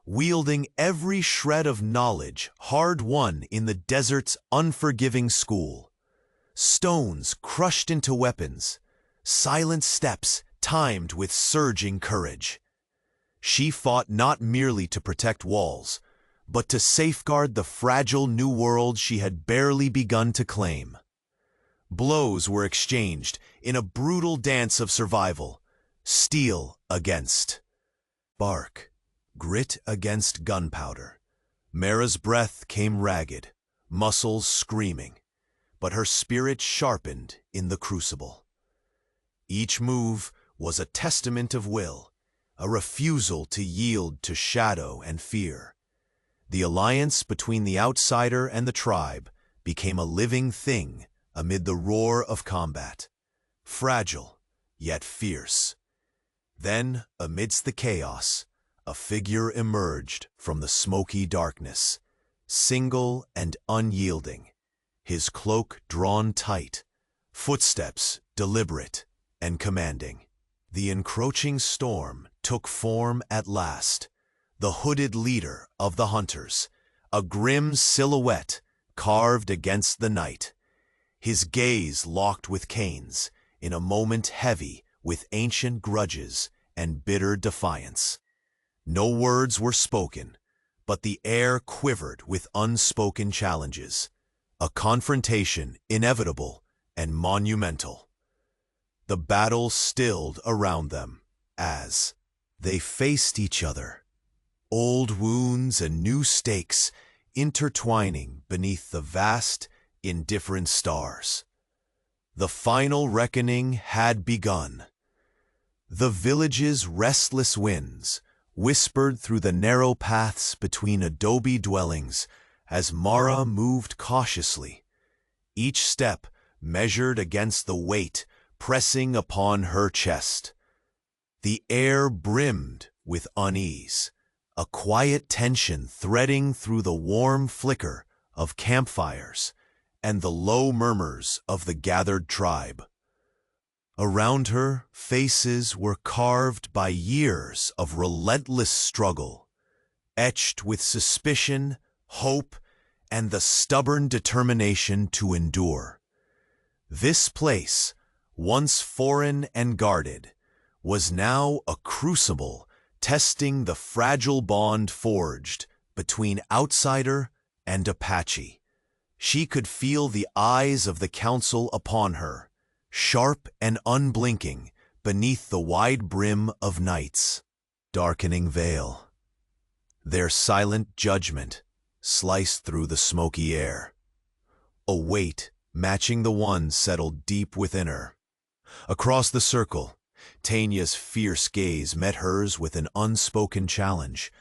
wielding every shred of knowledge hard-won in the desert's unforgiving school. Stones crushed into weapons, silent steps timed with surging courage. She fought not merely to protect walls, but to safeguard the fragile new world she had barely begun to claim. Blows were exchanged in a brutal dance of survival, steel against bark, grit against gunpowder. Mara's breath came ragged, muscles screaming, but her spirit sharpened in the crucible. Each move was a testament of will, a refusal to yield to shadow and fear. The alliance between the outsider and the tribe became a living thing amid the roar of combat, fragile yet fierce. Then, amidst the chaos, a figure emerged from the smoky darkness, single and unyielding, his cloak drawn tight, footsteps deliberate and commanding. The encroaching storm took form at last, the hooded leader of the hunters, a grim silhouette carved against the night. His gaze locked with Cain's in a moment heavy with ancient grudges and bitter defiance. No words were spoken, but the air quivered with unspoken challenges, a confrontation inevitable and monumental. The battle stilled around them as they faced each other, old wounds and new stakes intertwining beneath the vast, indifferent stars. The final reckoning had begun. The village's restless winds whispered through the narrow paths between adobe dwellings as Mara moved cautiously, each step measured against the weight pressing upon her chest. The air brimmed with unease, a quiet tension threading through the warm flicker of campfires and the low murmurs of the gathered tribe. Around her, faces were carved by years of relentless struggle, etched with suspicion, hope, and the stubborn determination to endure. This place, once foreign and guarded, was now a crucible testing the fragile bond forged between outsider and Apache, She could feel the eyes of the council upon her, sharp and unblinking, beneath the wide brim of night's darkening veil. Their silent judgment sliced through the smoky air. A weight matching the one settled deep within her. Across the circle, Tanya's fierce gaze met hers with an unspoken challenge,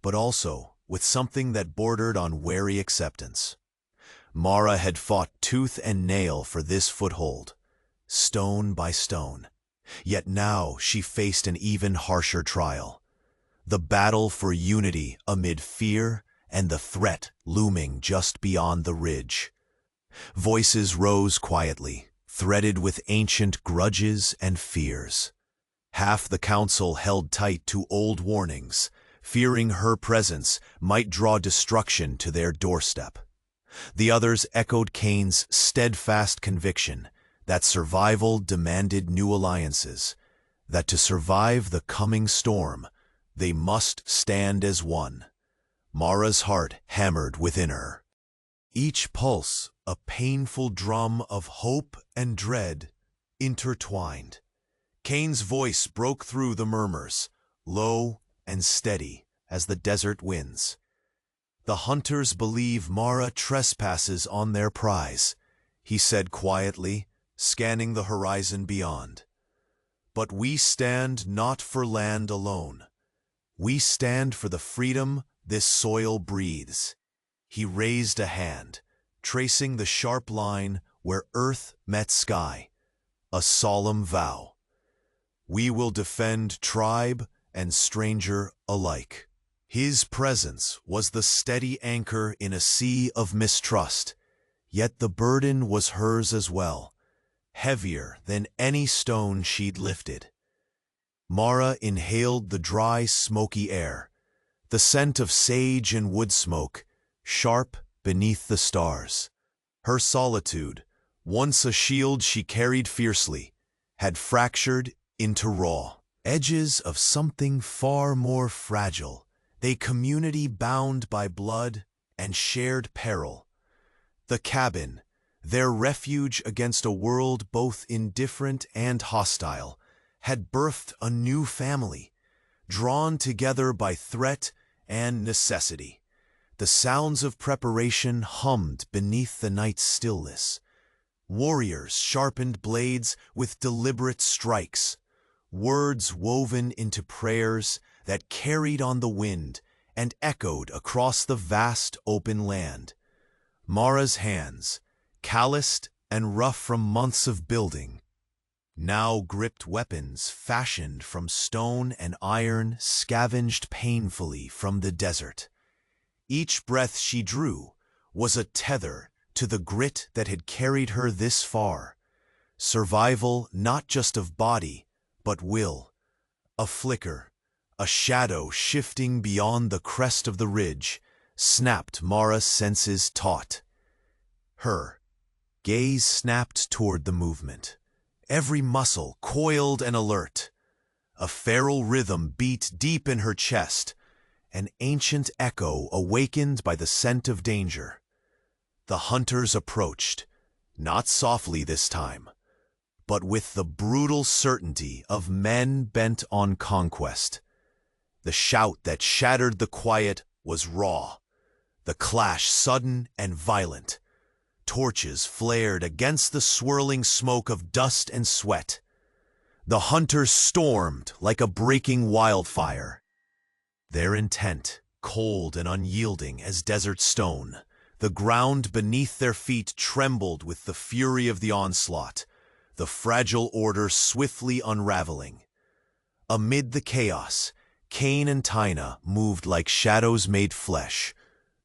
but also with something that bordered on wary acceptance. Mara had fought tooth and nail for this foothold, stone by stone. Yet now she faced an even harsher trial. The battle for unity amid fear and the threat looming just beyond the ridge. Voices rose quietly, threaded with ancient grudges and fears. Half the council held tight to old warnings, fearing her presence might draw destruction to their doorstep. The others echoed Cain's steadfast conviction that survival demanded new alliances, that to survive the coming storm, they must stand as one. Mara's heart hammered within her, each pulse a painful drum of hope and dread intertwined. Cain's voice broke through the murmurs, low and steady as the desert winds. "The hunters believe Mara trespasses on their prize," he said quietly, scanning the horizon beyond. "But we stand not for land alone. We stand for the freedom this soil breathes." He raised a hand, tracing the sharp line where earth met sky, a solemn vow. "We will defend tribe and stranger alike." His presence was the steady anchor in a sea of mistrust, yet the burden was hers as well, heavier than any stone she'd lifted. Mara inhaled the dry, smoky air, the scent of sage and wood smoke, sharp beneath the stars. Her solitude, once a shield she carried fiercely, had fractured into raw edges of something far more fragile. A community bound by blood and shared peril. The cabin, their refuge against a world both indifferent and hostile, had birthed a new family, drawn together by threat and necessity. The sounds of preparation hummed beneath the night's stillness. Warriors sharpened blades with deliberate strikes, words woven into prayers that carried on the wind and echoed across the vast open land. Mara's hands, calloused and rough from months of building, now gripped weapons fashioned from stone and iron scavenged painfully from the desert. Each breath she drew was a tether to the grit that had carried her this far. Survival not just of body, but will. A flicker, a shadow shifting beyond the crest of the ridge, snapped Mara's senses taut. Her gaze snapped toward the movement, every muscle coiled and alert. A feral rhythm beat deep in her chest, an ancient echo awakened by the scent of danger. The hunters approached, not softly this time, but with the brutal certainty of men bent on conquest. The shout that shattered the quiet was raw, the clash sudden and violent. Torches flared against the swirling smoke of dust and sweat. The hunters stormed like a breaking wildfire, their intent cold and unyielding as desert stone. The ground beneath their feet trembled with the fury of the onslaught, the fragile order swiftly unraveling. Amid the chaos, Cain and Tina moved like shadows made flesh,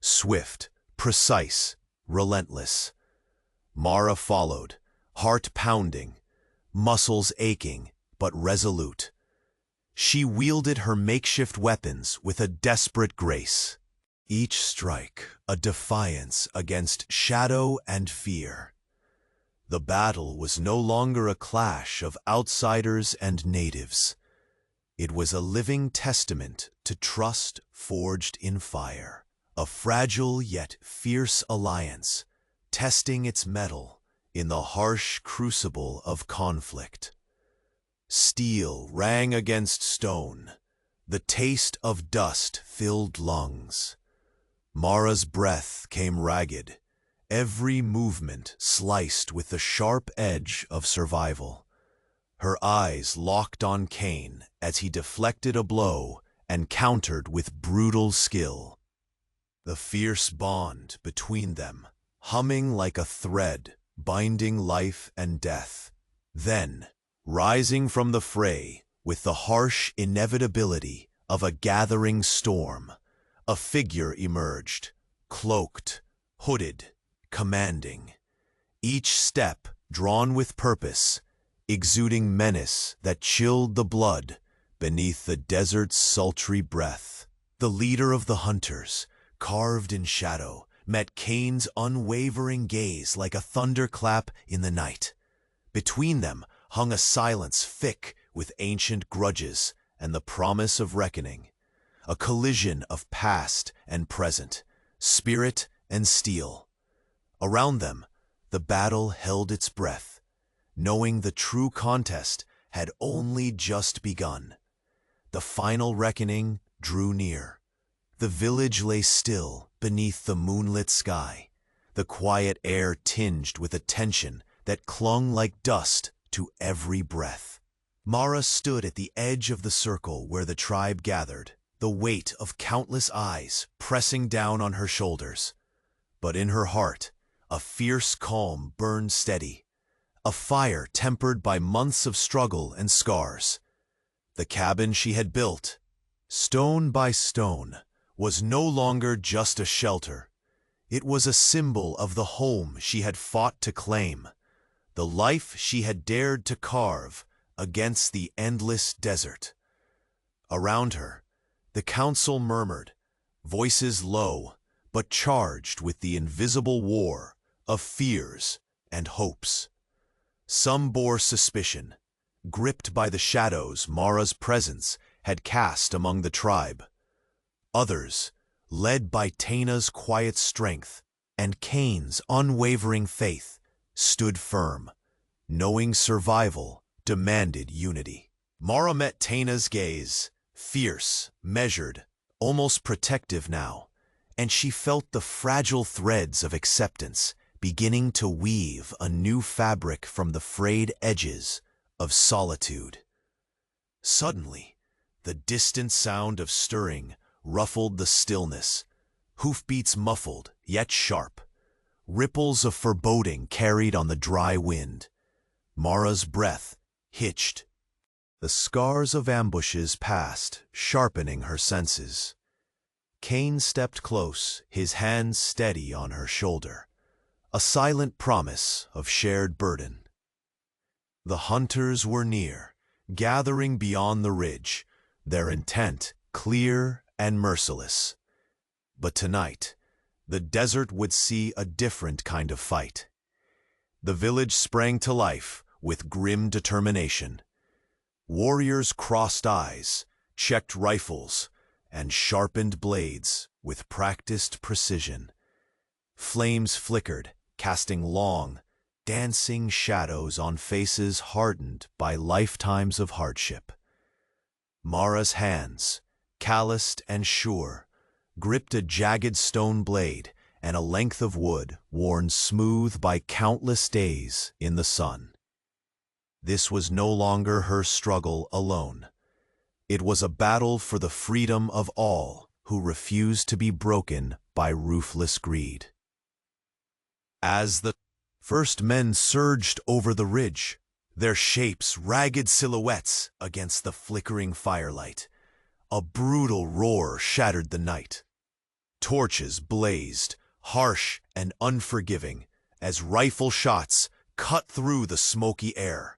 swift, precise, relentless. Mara followed, heart pounding, muscles aching, but resolute. She wielded her makeshift weapons with a desperate grace, each strike a defiance against shadow and fear. The battle was no longer a clash of outsiders and natives. It was a living testament to trust forged in fire, a fragile yet fierce alliance, testing its mettle in the harsh crucible of conflict. Steel rang against stone. The taste of dust filled lungs. Mara's breath came ragged, every movement sliced with the sharp edge of survival. Her eyes locked on Cain as he deflected a blow and countered with brutal skill. The fierce bond between them, humming like a thread, binding life and death. Then, rising from the fray with the harsh inevitability of a gathering storm, a figure emerged, cloaked, hooded, commanding. Each step drawn with purpose, exuding menace that chilled the blood beneath the desert's sultry breath. The leader of the hunters, carved in shadow, met Cain's unwavering gaze like a thunderclap in the night. Between them hung a silence thick with ancient grudges and the promise of reckoning, a collision of past and present, spirit and steel. Around them, the battle held its breath, knowing the true contest had only just begun. The final reckoning drew near. The village lay still beneath the moonlit sky, the quiet air tinged with a tension that clung like dust to every breath. Mara stood at the edge of the circle where the tribe gathered, the weight of countless eyes pressing down on her shoulders. But in her heart, a fierce calm burned steady, a fire tempered by months of struggle and scars. The cabin she had built, stone by stone, was no longer just a shelter. It was a symbol of the home she had fought to claim, the life she had dared to carve against the endless desert. Around her, the council murmured, voices low but charged with the invisible war of fears and hopes. Some bore suspicion, gripped by the shadows Mara's presence had cast among the tribe. Others, led by Taina's quiet strength and Cain's unwavering faith, stood firm, knowing survival demanded unity. Mara met Taina's gaze, fierce, measured, almost protective now, and she felt the fragile threads of acceptance beginning to weave a new fabric from the frayed edges of solitude. Suddenly, the distant sound of stirring ruffled the stillness, hoofbeats muffled yet sharp, ripples of foreboding carried on the dry wind. Mara's breath hitched. The scars of ambushes passed, sharpening her senses. Cain stepped close, his hands steady on her shoulder, a silent promise of shared burden. The hunters were near, gathering beyond the ridge, their intent clear and merciless. But tonight, the desert would see a different kind of fight. The village sprang to life with grim determination. Warriors crossed eyes, checked rifles, and sharpened blades with practiced precision. Flames flickered, casting long, dancing shadows on faces hardened by lifetimes of hardship. Mara's hands, calloused and sure, gripped a jagged stone blade and a length of wood worn smooth by countless days in the sun. This was no longer her struggle alone. It was a battle for the freedom of all who refused to be broken by ruthless greed. As the first men surged over the ridge, their shapes ragged silhouettes against the flickering firelight, a brutal roar shattered the night. Torches blazed, harsh and unforgiving, as rifle shots cut through the smoky air.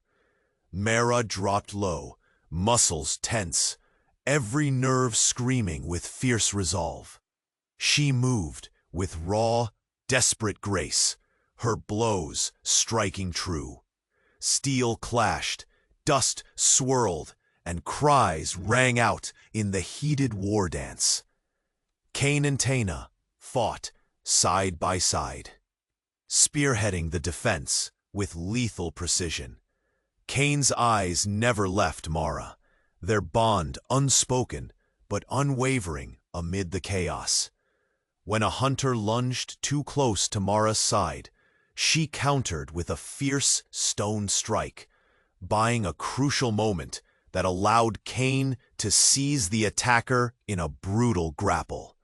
Mara dropped low, muscles tense, every nerve screaming with fierce resolve. She moved with raw, desperate grace, her blows striking true. Steel clashed, dust swirled, and cries rang out in the heated war dance. Cain and Taina fought side by side. spearheading the defense with lethal precision. Kane's eyes never left Mara, their bond unspoken but unwavering amid the chaos. When a hunter lunged too close to Mara's side, she countered with a fierce stone strike, buying a crucial moment that allowed Kane to seize the attacker in a brutal grapple.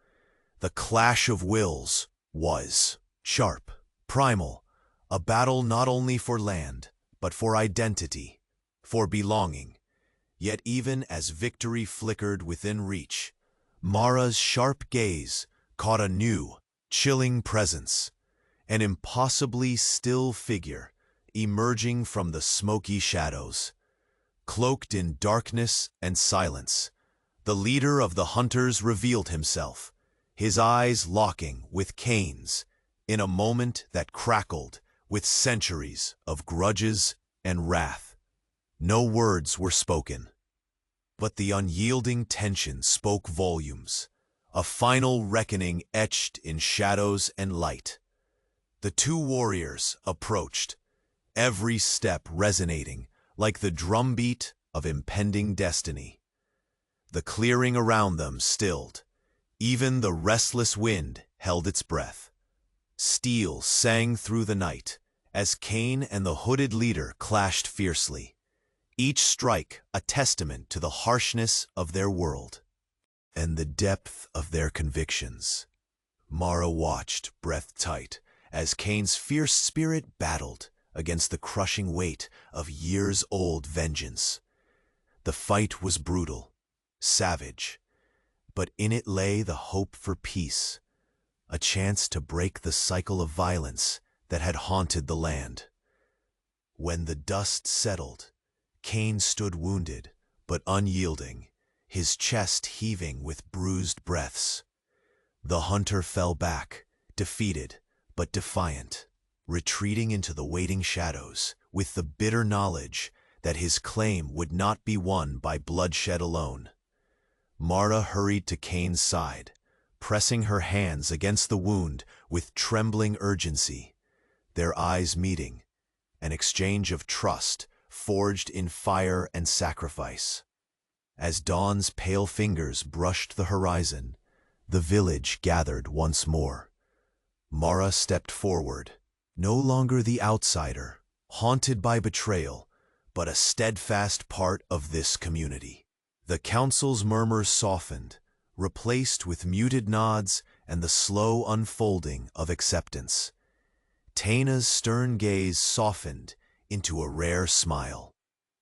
The clash of wills was sharp, primal, a battle not only for land, but for identity, for belonging. Yet even as victory flickered within reach, Mara's sharp gaze caught a new, chilling presence, an impossibly still figure emerging from the smoky shadows. Cloaked in darkness and silence, the leader of the hunters revealed himself, his eyes locking with Kane's in a moment that crackled with centuries of grudges and wrath. No words were spoken, but the unyielding tension spoke volumes, a final reckoning etched in shadows and light. The two warriors approached, every step resonating like the drumbeat of impending destiny. The clearing around them stilled. Even the restless wind held its breath. Steel sang through the night as Kane and the hooded leader clashed fiercely, each strike a testament to the harshness of their world and the depth of their convictions. Mara watched, breath tight, as Kane's fierce spirit battled against the crushing weight of years-old vengeance. The fight was brutal, savage, but in it lay the hope for peace, a chance to break the cycle of violence that had haunted the land. When the dust settled, Kane stood wounded but unyielding, his chest heaving with bruised breaths. The hunter fell back, defeated but defiant, retreating into the waiting shadows with the bitter knowledge that his claim would not be won by bloodshed alone. Mara hurried to Kane's side, pressing her hands against the wound with trembling urgency, their eyes meeting, an exchange of trust forged in fire and sacrifice. As dawn's pale fingers brushed the horizon, the village gathered once more. Mara stepped forward, no longer the outsider, haunted by betrayal, but a steadfast part of this community. The council's murmurs softened, replaced with muted nods and the slow unfolding of acceptance. Taina's stern gaze softened into a rare smile,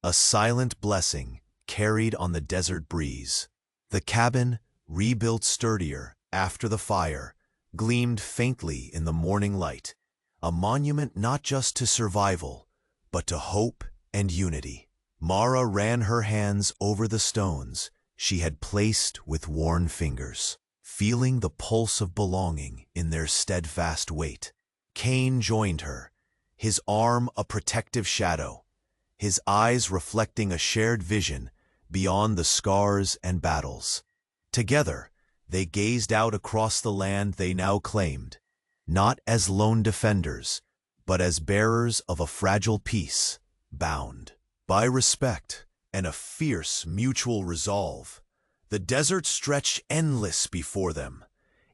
a silent blessing carried on the desert breeze. The cabin, rebuilt sturdier after the fire, gleamed faintly in the morning light, a monument not just to survival, but to hope and unity. Mara ran her hands over the stones she had placed with worn fingers, feeling the pulse of belonging in their steadfast weight. Kane joined her, his arm a protective shadow, his eyes reflecting a shared vision beyond the scars and battles. Together, they gazed out across the land they now claimed, not as lone defenders, but as bearers of a fragile peace, bound by respect and a fierce mutual resolve. The desert stretched endless before them,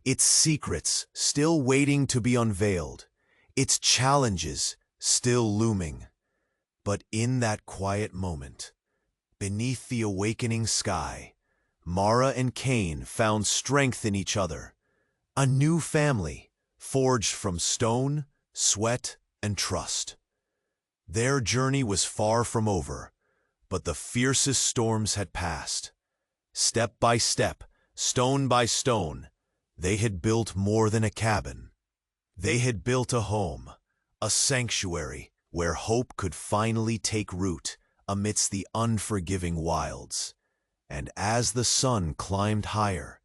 its secrets still waiting to be unveiled, its challenges still looming. But in that quiet moment, beneath the awakening sky, Mara and Kane found strength in each other, a new family forged from stone, sweat, and trust. Their journey was far from over, but the fiercest storms had passed. Step by step, stone by stone, they had built more than a cabin. They had built a home, a sanctuary where hope could finally take root amidst the unforgiving wilds. And as the sun climbed higher,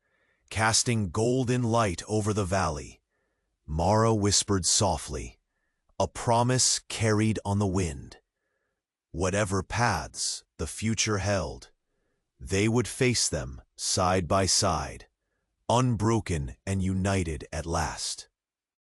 casting golden light over the valley, Mara whispered softly, a promise carried on the wind. Whatever paths the future held, they would face them side by side, unbroken and united at last.